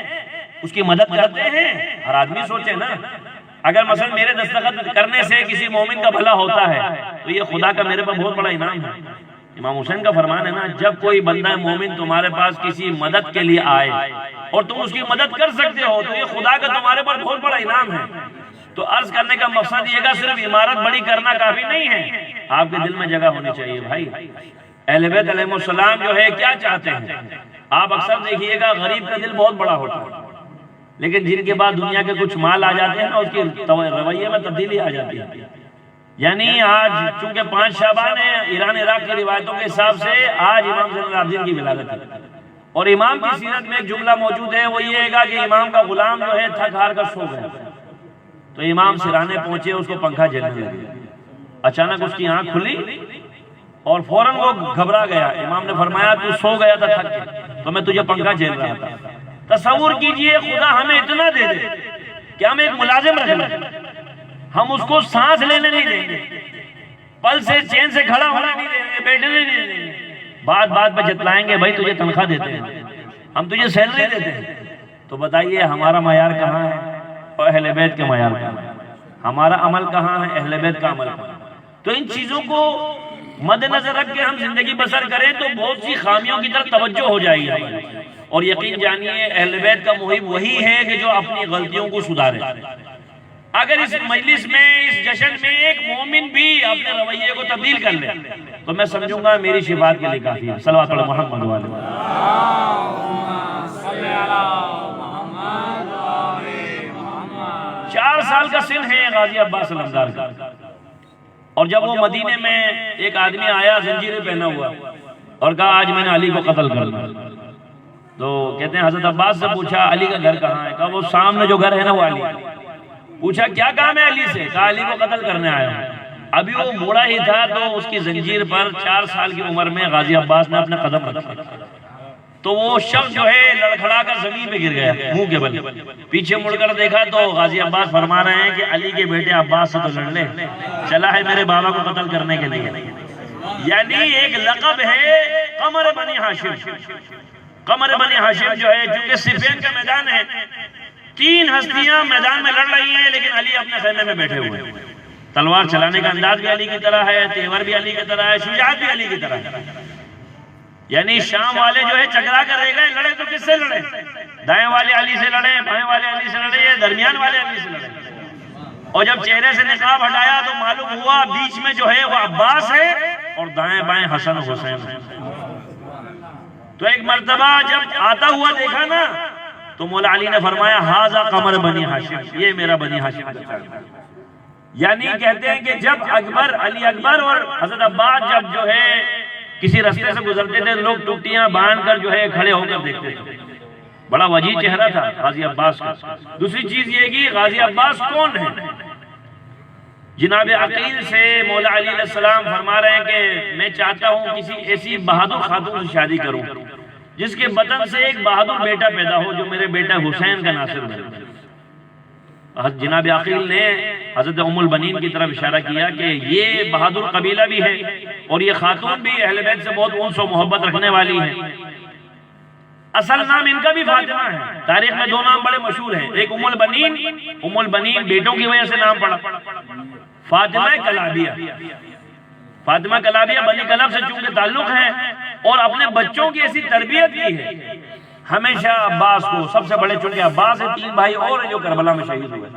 اس کی مدد کرتے ہیں؟ ہر آدمی سوچے نا. اگر مثلا میرے دستخط کرنے سے کسی مومن کا بھلا ہوتا ہے تو یہ خدا کا میرے پر بہت بڑا انعام ہے. امام حسین کا فرمان ہے نا جب کوئی بندہ مومن تمہارے پاس کسی مدد کے لیے آئے اور تم اس کی مدد کر سکتے ہو تو یہ خدا کا تمہارے پر بہت بڑا انعام ہے. تو عرض کرنے کا مقصد یہ گا صرف عمارت بڑی کرنا کافی نہیں ہے، آپ کے دل میں جگہ ہونی چاہیے. بھائی اہل بیت علیہ السلام جو ہے کیا چاہتے ہیں؟ آپ اکثر دیکھیے گا غریب کا دل بہت بڑا ہوتا ہے، لیکن جن کے بعد دنیا کے کچھ مال آ جاتے ہیں نا اس کے رویے میں تبدیلی آ جاتی ہے. یعنی آج چونکہ 5 شعبان ہے ایران عراق کی روایتوں کے حساب سے آج امام زین العابدین کی ولادت ہے. اور امام کی سیرت میں ایک جملہ موجود ہے، وہ یہ ہے گا کہ امام کا غلام جو ہے تھک ہار کر سو گیا تو امام سرانے پہنچے، اس کو پنکھا جھلنے لگے. اچانک اس کی آنکھ کھلی اور فوراً وہ گھبرا گیا. امام نے فرمایا تو سو گیا تھا تھک کے تو میں تجھے پنکھا جھیل رہا تھا. تصور کیجئے خدا ہمیں اتنا دے دے کہ ہم ایک ملازم رکھ لیں، ہم اس کو سانس لینے نہیں دیں گے، پل سے چین سے کھڑا ہونا نہیں دیں گے، بیٹھنے نہیں دیں گے، بات بات پہ جتلائیں گے بھائی تجھے تنخواہ دیتے ہیں، ہم تجھے سیلری دیتے ہیں. تو بتائیے ہمارا معیار کہاں ہے اور اہل بیت کے معیار کہاں ہے؟ ہمارا عمل کہاں ہے، اہل بیت کا عمل کہاں ہے؟ تو ان چیزوں کو مد نظر رکھ کے ہم زندگی بسر کریں تو بہت سی خامیوں کی طرف توجہ ہو جائے گی. اور یقین جانیے اہل بیت کا محب وہی ہے کہ جو اپنی غلطیوں کو سدھارے. اگر اس مجلس میں اس جشن میں ایک مومن بھی اپنے رویے کو تبدیل کر لے تو میں سمجھوں گا میری شفاعت کے لیے کافی ہے. صلوات علی محمد و علیہ. 4 سال کا سن ہے غازی عباس علمدار کا، اور جب وہ مدینے میں ایک آدمی آیا زنجیریں پہنا ہوا اور کہا آج میں نے علی کو قتل کرنا، تو کہتے ہیں حضرت عباس سے پوچھا علی کا گھر کہاں ہے؟ کہا وہ سامنے جو گھر ہے نا وہ علی. پوچھا کیا کام ہے علی سے؟ کہا علی کو قتل کرنے آیا ہوں. ابھی وہ بوڑھا ہی تھا تو اس کی زنجیر پر 4 سال کی عمر میں غازی عباس نے اپنے قدم رکھے. تو وہ شخص جو ہے لڑکھڑا کر زمین پہ گر گیا منہ کے بل. پیچھے مڑ کر دیکھا تو غازی عباس فرما رہے ہیں کہ علی کے بیٹے عباس سے تو لڑ لے, چلا ہے میرے بابا کو قتل کرنے کے لیے. یعنی ایک لقب ہے قمر بنی ہاشم. قمر بنی ہاشم جو ہے چونکہ صفین کا میدان ہے, 3 ہستیاں میدان میں لڑ رہی ہیں لیکن علی اپنے خیمے میں بیٹھے ہوئے ہیں. تلوار چلانے کا انداز بھی علی کی طرح ہے, تیور بھی علی کی طرح ہے, شجاعت بھی علی کی طرح ہے. یعنی شام والے جو ہے چکرا کر رہ گئے, لڑے تو کس سے لڑے؟ دائیں والے علی سے لڑے, بائیں والے علی سے لڑے, درمیان والے علی سے لڑے. اور جب چہرے سے نقاب ہٹایا تو معلوم ہوا بیچ میں جو ہے وہ عباس ہے اور دائیں بائیں حسن و حسین ہے. تو ایک مرتبہ جب آتا ہوا دیکھا نا تو مولا علی نے فرمایا ھذا قمر بنی ہاشم, یہ میرا بنی ہاشم کا چاہتا ہے. یعنی کہتے ہیں کہ جب اکبر, علی اکبر اور حضرت عباس جب جو ہے کسی رستے سے گزرتے تھے, لوگ ٹوٹیاں باندھ کر جو ہے کھڑے ہو کر دیکھتے تھے. بڑا وجیح چہرہ تھا غازی عباس کا. دوسری چیز یہ کہ غازی عباس کون ہے؟ جناب عقیل سے مولا علی علیہ السلام فرما رہے ہیں کہ میں چاہتا ہوں کسی ایسی بہادر خاتون سے شادی کروں جس کے بطن سے ایک بہادر بیٹا پیدا ہو جو میرے بیٹا حسین کا ناصر بنے. جناب عقیل نے حضرت ام البنین کی طرف اشارہ کیا کہ یہ بہادر قبیلہ بھی ہے اور یہ خاتون بھی اہل بیت سے بہت انس و محبت رکھنے والی ہے. اصل نام ان کا بھی فاطمہ ہے. تاریخ میں 2 نام بڑے مشہور ہیں, ایک ام البنین, ام البنین بیٹوں کی وجہ سے نام پڑا, فاطمہ کلابیہ. فاطمہ کلابیہ بنی کلب سے چونکہ تعلق ہے اور اپنے بچوں کی ایسی تربیت کی ہے ہمیشہ عباس کو, سب سے بڑے چونکہ عباس ہے, 3 بھائی اور ہیں جو کربلا میں شہید ہوئے.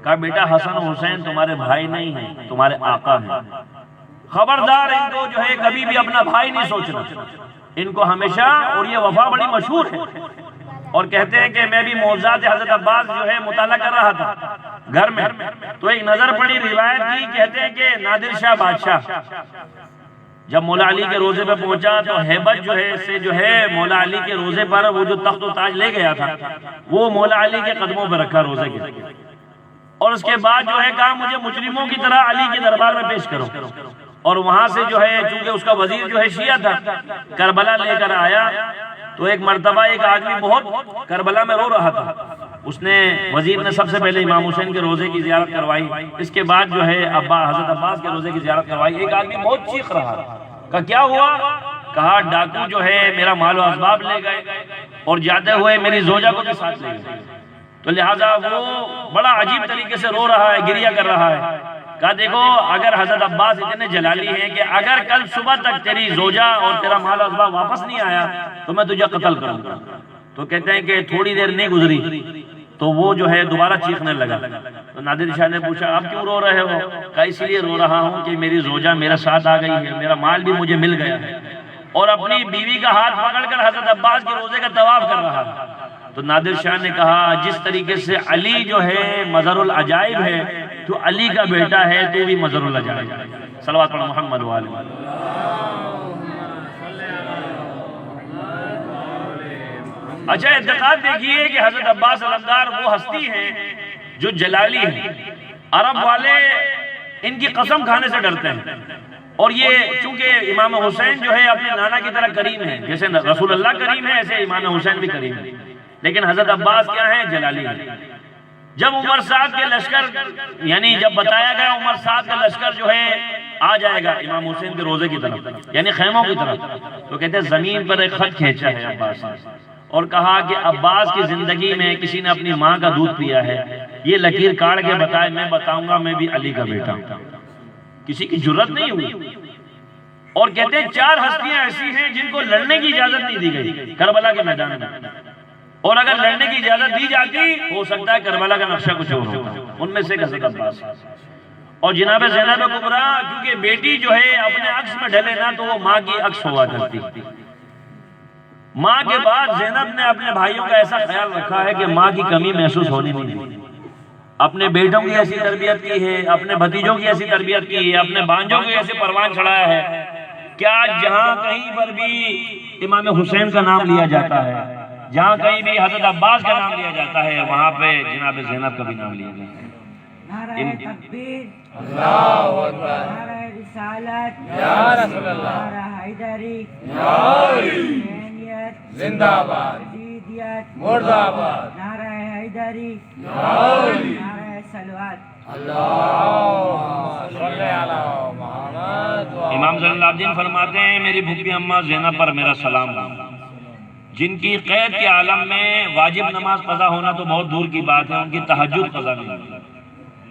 کہا بیٹا حسن و حسین تمہارے بھائی نہیں ہیں, تمہارے آقا ہیں. خبردار ان کو جو ہے کبھی بھی اپنا بھائی نہیں سوچنا, ان کو ہمیشہ, اور یہ وفا بڑی مشہور ہے. اور کہتے ہیں کہ میں بھی معجزات حضرت عباس جو ہے مطالعہ کر رہا تھا گھر میں, تو ایک نظر پڑی روایت کی. کہتے ہیں کہ نادر شاہ بادشاہ جب مولا علی کے روزے پہ پہنچا تو ہیبت جو ہے سے جو ہے مولا علی کے روزے پر وہ جو تخت و تاج لے گیا تھا وہ مولا علی کے قدموں پہ رکھا روزے کے, اور اس کے بعد جو ہے کہا مجھے مجرموں کی طرح علی کے دربار میں پیش کرو. اور وہاں سے جو ہے چونکہ اس کا وزیر جو ہے شیعہ تھا کربلا لے کر آیا, تو ایک مرتبہ ایک آدمی بہت کربلا میں رو رہا تھا. اس نے, وزیر نے سب سے پہلے امام حسین کے روزے کی زیارت کروائی, اس کے بعد جو ہے حضرت عباس کے روزے کی زیارت کروائی. ایک آدمی بہت چیخ رہا, کہا کیا ہوا؟ کہا ڈاکو جو ہے میرا مال و اسباب لے گئے اور جاتے ہوئے میری زوجہ کو بھی ساتھ لے گئے. تو لہٰذا وہ بڑا عجیب طریقے سے رو رہا ہے, گریہ کر رہا ہے. کہا دیکھو اگر حضرت عباس اتنے جلالی ہیں کہ اگر کل صبح تک تیری زوجہ اور تیرا مال و اسباب واپس نہیں آیا تو میں تجھے قتل کروں گا. تو کہتے ہیں کہ تھوڑی دیر نہیں گزری تو وہ جو ہے دوبارہ چیخنے لگا. تو نادر شاہ نے پوچھا آپ کیوں رو رہے ہو؟ کہا اس لیے رو رہا ہوں کہ میری زوجہ میرے ساتھ آ گئی ہے, میرا مال بھی مجھے مل گیا ہے, اور اپنی بیوی کا ہاتھ پکڑ کر حضرت عباس کے روزے کا طواف کر رہا ہے. تو نادر شاہ نے کہا جس طریقے سے علی جو ہے مظہر العجائب ہے تو علی کا بیٹا ہے تو بھی مظہر العجائب ہے. صلوات پڑھو محمد و آلہ. اچھا اعتقاد دیکھیے کہ حضرت عباس علمدار وہ ہستی ہیں جو جلالی ہیں. عرب والے ان کی قسم کھانے سے ڈرتے ہیں, اور یہ چونکہ امام حسین جو ہے اپنے نانا کی طرح کریم ہے, جیسے رسول اللہ کریم ہے ایسے امام حسین بھی کریم ہے, لیکن حضرت عباس کیا ہیں؟ جلالی ہیں. جب عمر سعد کے لشکر یعنی جب بتایا گیا عمر سعد کا لشکر جو ہے آ جائے گا امام حسین کے روزے کی طرف یعنی خیموں کی طرف, تو کہتے ہیں زمین پر ایک خط کھینچا ہے عباس نے اور کہا کہ عباس کی زندگی میں کسی نے اپنی ماں کا دودھ پیا ہے, یہ لکیر کاٹ کے بتائے, میں بتاؤں گا میں بھی علی کا بیٹا ہوں. کسی کی جرت نہیں ہوئی. اور کہتے ہیں 4 ہستیاں ایسی ہیں جن کو لڑنے کی اجازت نہیں دی گئی کربلا کے میدان میں, اور اگر لڑنے کی اجازت دی جاتی ہو سکتا ہے کربلا کا نقشہ کچھ اور ہوتا. ان میں سے حضرت عباس اور جناب زینب کبریٰ, کیونکہ بیٹی جو ہے اپنے عکس میں ڈھلے نا تو وہ ماں کی عکس ہوا کرتی. ماں کے بعد زینب نے اپنے بھائیوں کا ایسا خیال رکھا ہے کہ ماں کی کمی محسوس ہونے نہیں دی. اپنے بیٹوں کی ایسی تربیت کی ہے, اپنے بھتیجوں کی ایسی تربیت کی ہے, اپنے بانجوں کی ایسے پروان چڑھایا ہے. کیا جہاں کہیں پر بھی امام حسین کا نام لیا جاتا ہے, جہاں کہیں بھی حضرت عباس کا نام لیا جاتا ہے, وہاں پہ جناب زینب کا بھی نام لیا جاتا ہے. نعرہ تکبیر, اللہ اکبر, نعرہ رسالت, یا رسول اللہ, نعرہ حیدری, یا علی, زندہ باد یزیدیت مرد آباد نعرہ حیدری نعرہ نعرہ سلوات اللہم صلی علی محمد امام زین العابدین فرماتے ہیں میری بھوپی اماں زینب پر میرا سلام ہو، جن کی قید کے عالم میں واجب نماز قضا ہونا تو بہت دور کی بات ہے، ان کی تہجد قضا نہیں ہوئی،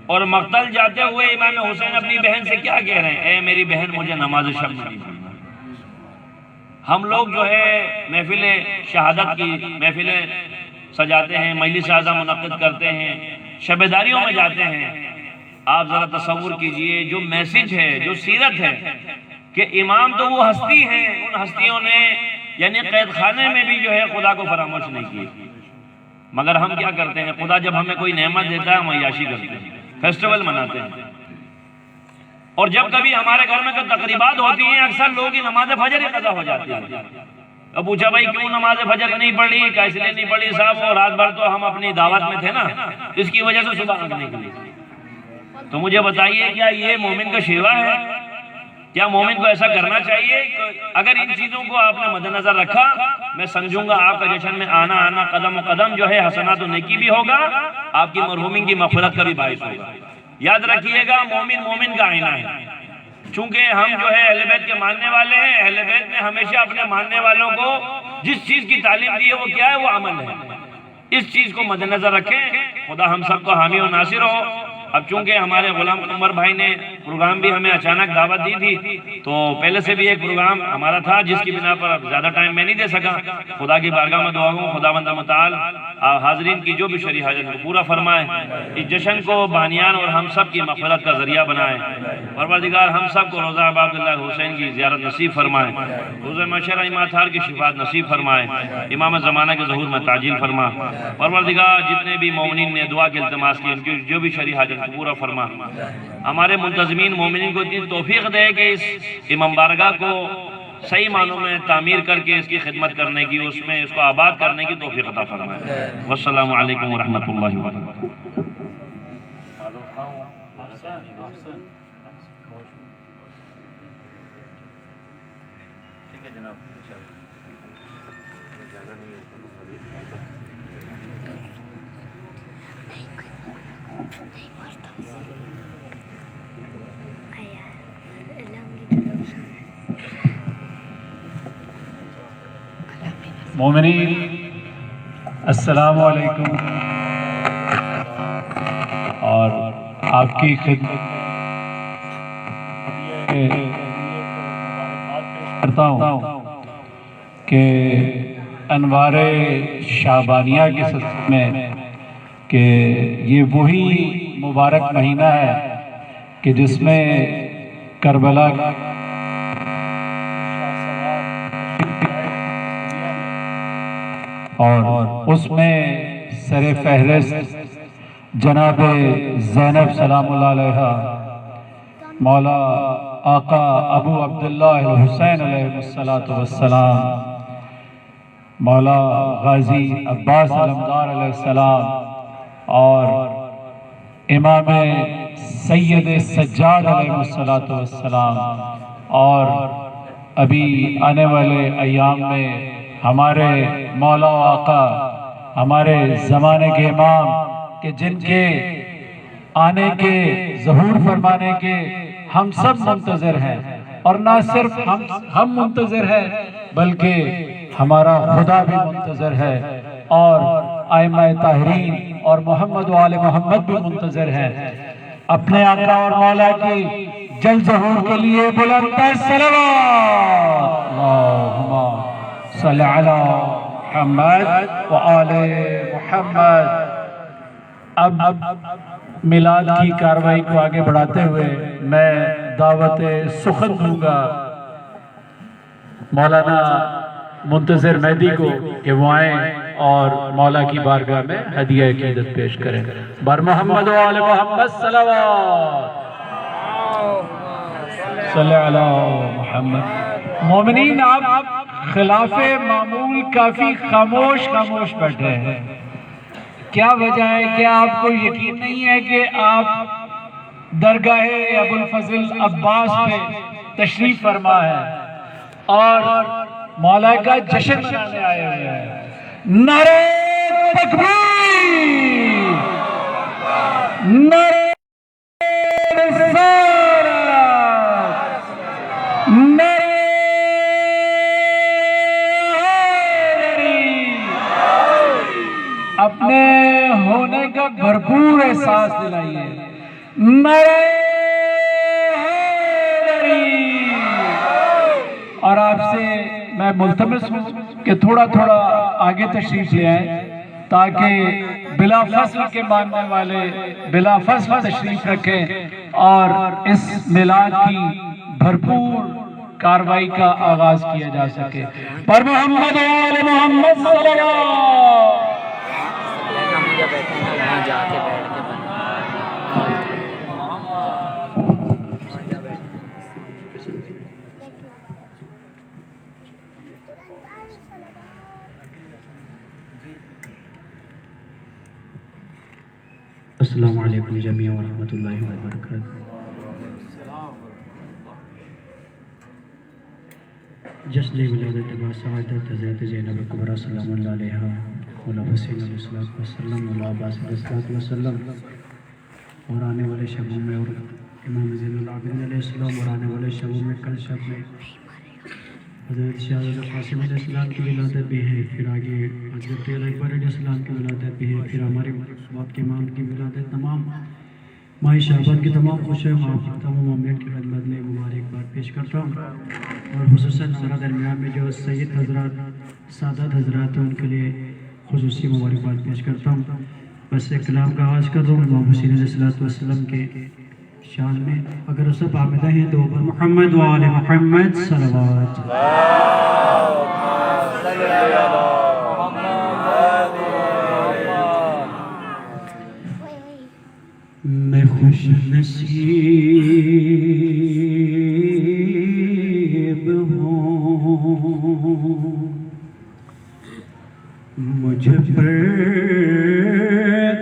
اور مقتل جاتے ہوئے امام حسین اپنی بہن سے کیا کہہ رہے ہیں؟ اے میری بہن مجھے نماز شب نہیں پڑھنا۔ ہم لوگ جو ہے محفل شہادت کی محفلیں سجاتے ہیں، مجلس اعظم منعقد کرتے ہیں، شبیداریوں میں جاتے ہیں، آپ ذرا تصور کیجئے جو میسج ہے، جو سیرت ہے کہ امام تو وہ ہستی ہیں، ان ہستیوں نے یعنی قید خانے میں بھی جو ہے خدا کو فراموش نہیں کی، مگر ہم کیا کرتے ہیں؟ خدا جب ہمیں کوئی نعمت دیتا ہے ہم عیاشی کرتے ہیں، فیسٹیول مناتے ہیں، اور جب کبھی ہمارے گھر میں کوئی تقریبات ہوتی ہیں اکثر لوگ ہی نماز فجر ہی قضا ہو جاتی ہے۔ اب پوچھا بھائی کیوں نماز فجر نہیں پڑھی؟ اس لیے نہیں پڑھی صاحب وہ رات بھر تو ہم اپنی دعوت میں تھے نا، اس کی وجہ سے صبح آنکھ نہیں کھلی۔ تو مجھے بتائیے کیا یہ مومن کا شیوا ہے؟ کیا مومن کو ایسا کرنا چاہیے؟ اگر ان چیزوں کو آپ نے مد نظر رکھا میں سمجھوں گا آپ کا جشن میں آنا قدم قدم جو ہے حسنات و نیکی بھی ہوگا، آپ کی مرحومین کی مغفرت کا بھی باعث ہوگا۔ یاد رکھیے گا مومن کا آئینہ ہے، چونکہ ہم جو ہے اہل بیت کے ماننے والے ہیں، اہل بیت نے ہمیشہ اپنے ماننے والوں کو جس چیز کی تعلیم دی ہے وہ کیا ہے؟ وہ عمل ہے۔ اس چیز کو مد نظر رکھیں، خدا ہم سب کو حامی و ناصر ہو۔ اب چونکہ ہمارے غلام عمر بھائی نے پروگرام بھی ہمیں اچانک دعوت دی تھی، تو پہلے سے بھی ایک پروگرام ہمارا تھا جس کی بنا پر اب زیادہ ٹائم میں نہیں دے سکا۔ خدا کی بارگاہ میں دعا ہوں خدا بندہ متعال حاضرین کی جو بھی شرعی حاجت کو پورا فرمائے، اس جشن کو بانیان اور ہم سب کی مغفرت کا ذریعہ بنائے۔ پروردگار ہم سب کو روضہ ابا عبداللہ حسین کی زیارت نصیب فرمائے، روزہ محشر امام طاہر کی شفاعت نصیب فرمائے، امام زمانہ کے ظہور میں تعجیل فرما۔ پروردگار جتنے بھی مومنین نے دعا کے التماس کی ان کی جو بھی شرعی حاجت کو پورا فرما۔ ہمارے منتظمین مومنین کو اتنی توفیق دے کہ اس امام بارگاہ کو صحیح معنوں میں تعمیر کر کے اس کی خدمت کرنے کی، اس میں اس کو آباد کرنے کی توفیق عطا فرمائے۔ والسلام علیکم ورحمۃ اللہ وبرکاتہ۔ مومنین السلام علیکم، اور آپ کی خدمت کرتا ہوں کہ انوار شعبانیہ کے سلسلے میں کہ یہ وہی مبارک مہینہ ہے کہ جس میں کربلا اور اس میں سر فہرست جناب زینب سلام اللہ علیہ، مولا آقا ابو عبداللہ الحسین علیہ السلام، مولا غازی عباس علمدار علیہ السلام، اور امام سید سجاد علیہ السلام، اور ابھی آنے والے ایام میں ہمارے مولا و آقا ہمارے زمانے کے امام کہ جن کے آنے کے ظہور فرمانے کے ہم سب منتظر ہیں، اور نہ صرف ہم منتظر ہیں بلکہ ہمارا خدا بھی منتظر ہے، اور ائمہ طاہرین اور محمد و آل محمد بھی منتظر ہیں۔ اپنے آقا اور مولا کی جلد ظہور کے لیے بلند صلوات، اللہم صلی علی محمد و آل محمد۔ اب میلاد کی کاروائی کو آگے بڑھاتے ہوئے میں دعوت سخن دوں گا مولانا منتظر مہدی کو کہ وہ آئیں اور مولا کی بارگاہ میں ہدیہ عقیدت پیش کریں۔ بر محمد و آل محمد صلوات، صلی علی محمد۔ مومنین آپ خلاف معمول کافی خاموش بیٹھے ہیں، کیا وجہ ہے؟ کیا آپ کو یقین نہیں ہے کہ آپ درگاہ ابو الفضل عباس پہ تشریف فرما ہے، اور مولا کا جشن منانے آئے ہوئے ہیں. نعرہ تکبیر، نعرہ رسالت، نعرہ حیدری. اپنے ہونے کا بھرپور احساس دلائیے. نعرہ حیدری. اور آپ سے میں ملتمس ہوں کہ تھوڑا تھوڑا آگے تشریف لے آئیں تاکہ بلا فصل کے ماننے والے بلا فصل تشریف رکھیں اور اس میلاد کی بھرپور کاروائی کا آغاز کیا جا سکے. پر محمد و آل محمد صلی اللہ علیہ وسلم. مجھے بیٹھے ہیں وہاں جا کے بیٹھ کے السلام علیکم جمیع ورحمۃ اللہ وبرکاتہ. جشن ولادت با سعادت حضرت زینب کبریٰ سلام اللہ علیہا مولا حسین علیہ السلام وسلم مولا عباس علیہ السلام وسلم اور آنے والے شبوں میں اور امام زین العابدین علیہ السلام اور آنے والے شبوں میں کل شب میں حضرت شاہ قاسم علیہ السلام کی ولادت بھی ہے. پھر آگے حضرت اکبر علیہ السلام کی ولادت بھی ہے. پھر ہمارے باپ کے امام کی ولادت. تمام ماہ شعبان کی تمام خوشیاں تمام مومنین کی خدمت میں مبارکباد پیش کرتا ہوں اور خصوصاً ہمارا درمیان میں جو سید حضرات سادات حضرات ہیں ان کے لیے خصوصی مبارکباد پیش کرتا ہوں. بس ایک کلام کا آغاز کر دوں امام حسین علیہ السلام کے شان میں. اگر سب آمدہ ہیں تو پر محمد و آل محمد صلوات. میں خوش نصیب ہوں مجھ پر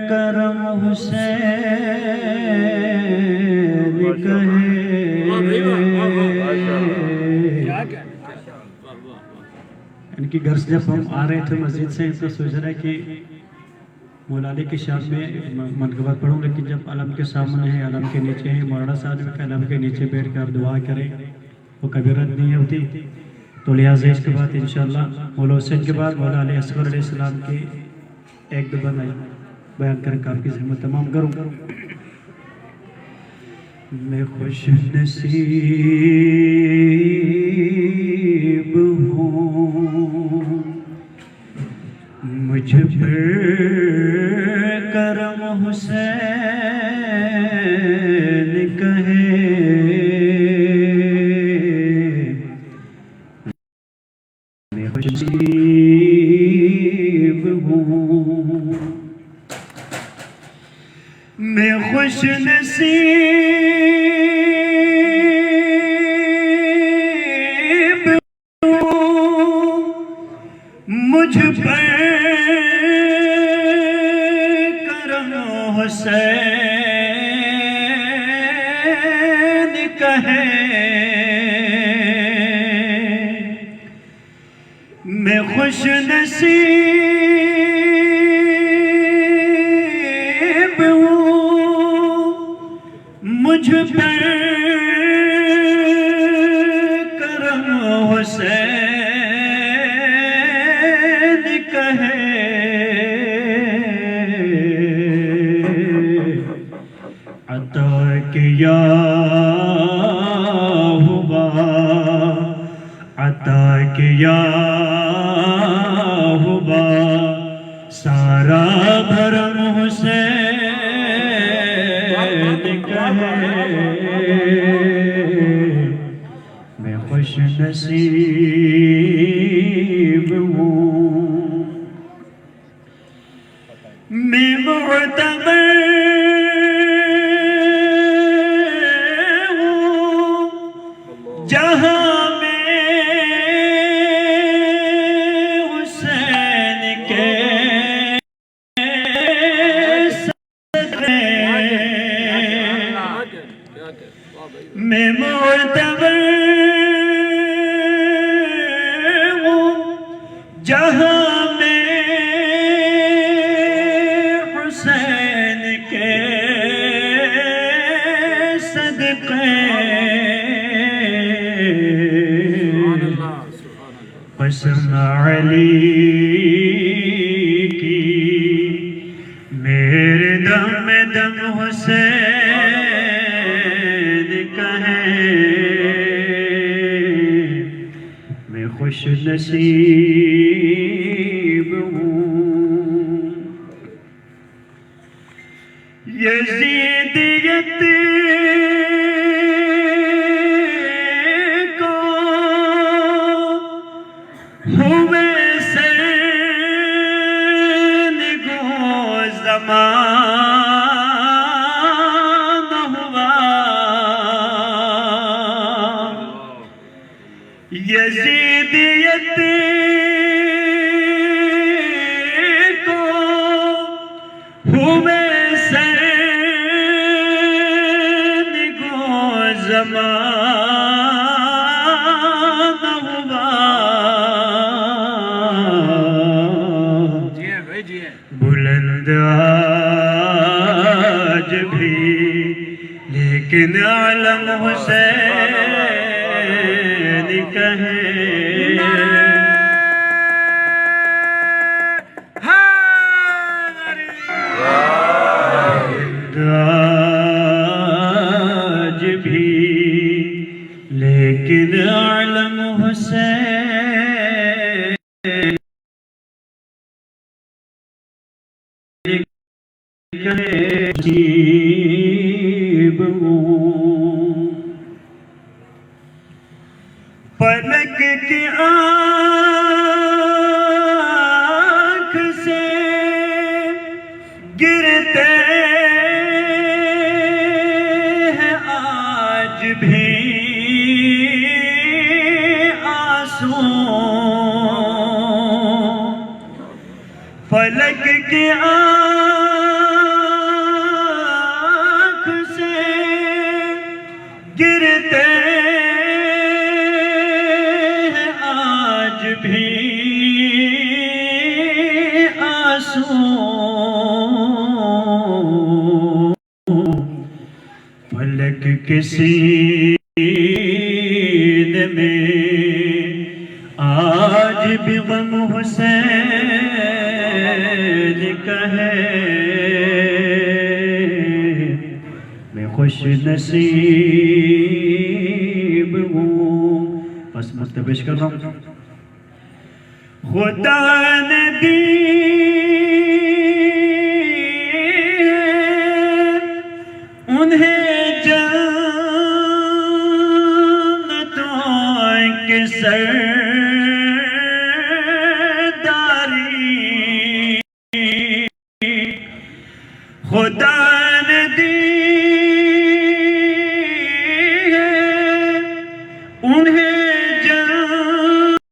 کرم حسین کہے. ان کی گھر سے جب ہم آ رہے تھے مسجد سے تو سوچ رہا ہے کہ مولا علی کی شان میں منقبت پڑھوں, لیکن جب علم کے سامنے ہے, علم کے نیچے ہے, مولانا صاحب کے علم کے نیچے بیٹھ کر دعا کریں وہ کبھی رد نہیں ہوتی. تو لہٰذا اس کے بعد انشاءاللہ مولا حسین کے بعد مولا علی اصغر علیہ السلام کی ایک دو بند بیان کر کے آپ کی زحمت تمام کروں. میں خوش نصیب ہوں مجھ پر کرم حسین کہے. میں خوش نصیب ہوں میں خوش نصیب ہوں مجھ پر کرم حسین کہے. میں خوش نصیب ہوں مجھ پر کرم حسین کہے. عطا کیا ہوا عطا کیا ہوا سارا بھرم حسین کہے. میں خوش نصیب ہوں میں معتبر ہوں جہاں میں معتبر میں حسین کے صدقے قسم علی کی میرے دم دم حسین کہیں میں خوش نصیب ہوں یزیدیت کو ہوئے سین گو زمان ہوا یزیدیت کو ہوئے سین گو زمان ہوا بلند آج بھی لیکن علم حسین کہیں آج بھی لیکن علم حسین عجیب ہوں پلک کی آنکھ سے گرتے ہیں آج بھی آنسو فلک کی آنکھ سے گرتے ہیں آج بھی آنسو فلک کے سینے میں آج بھی غم حسین کہے میں خوش نصیب ہوں بس مستبش کر رہا ہوں خدا نے دی انہیں جنتوں کے سرداری خدا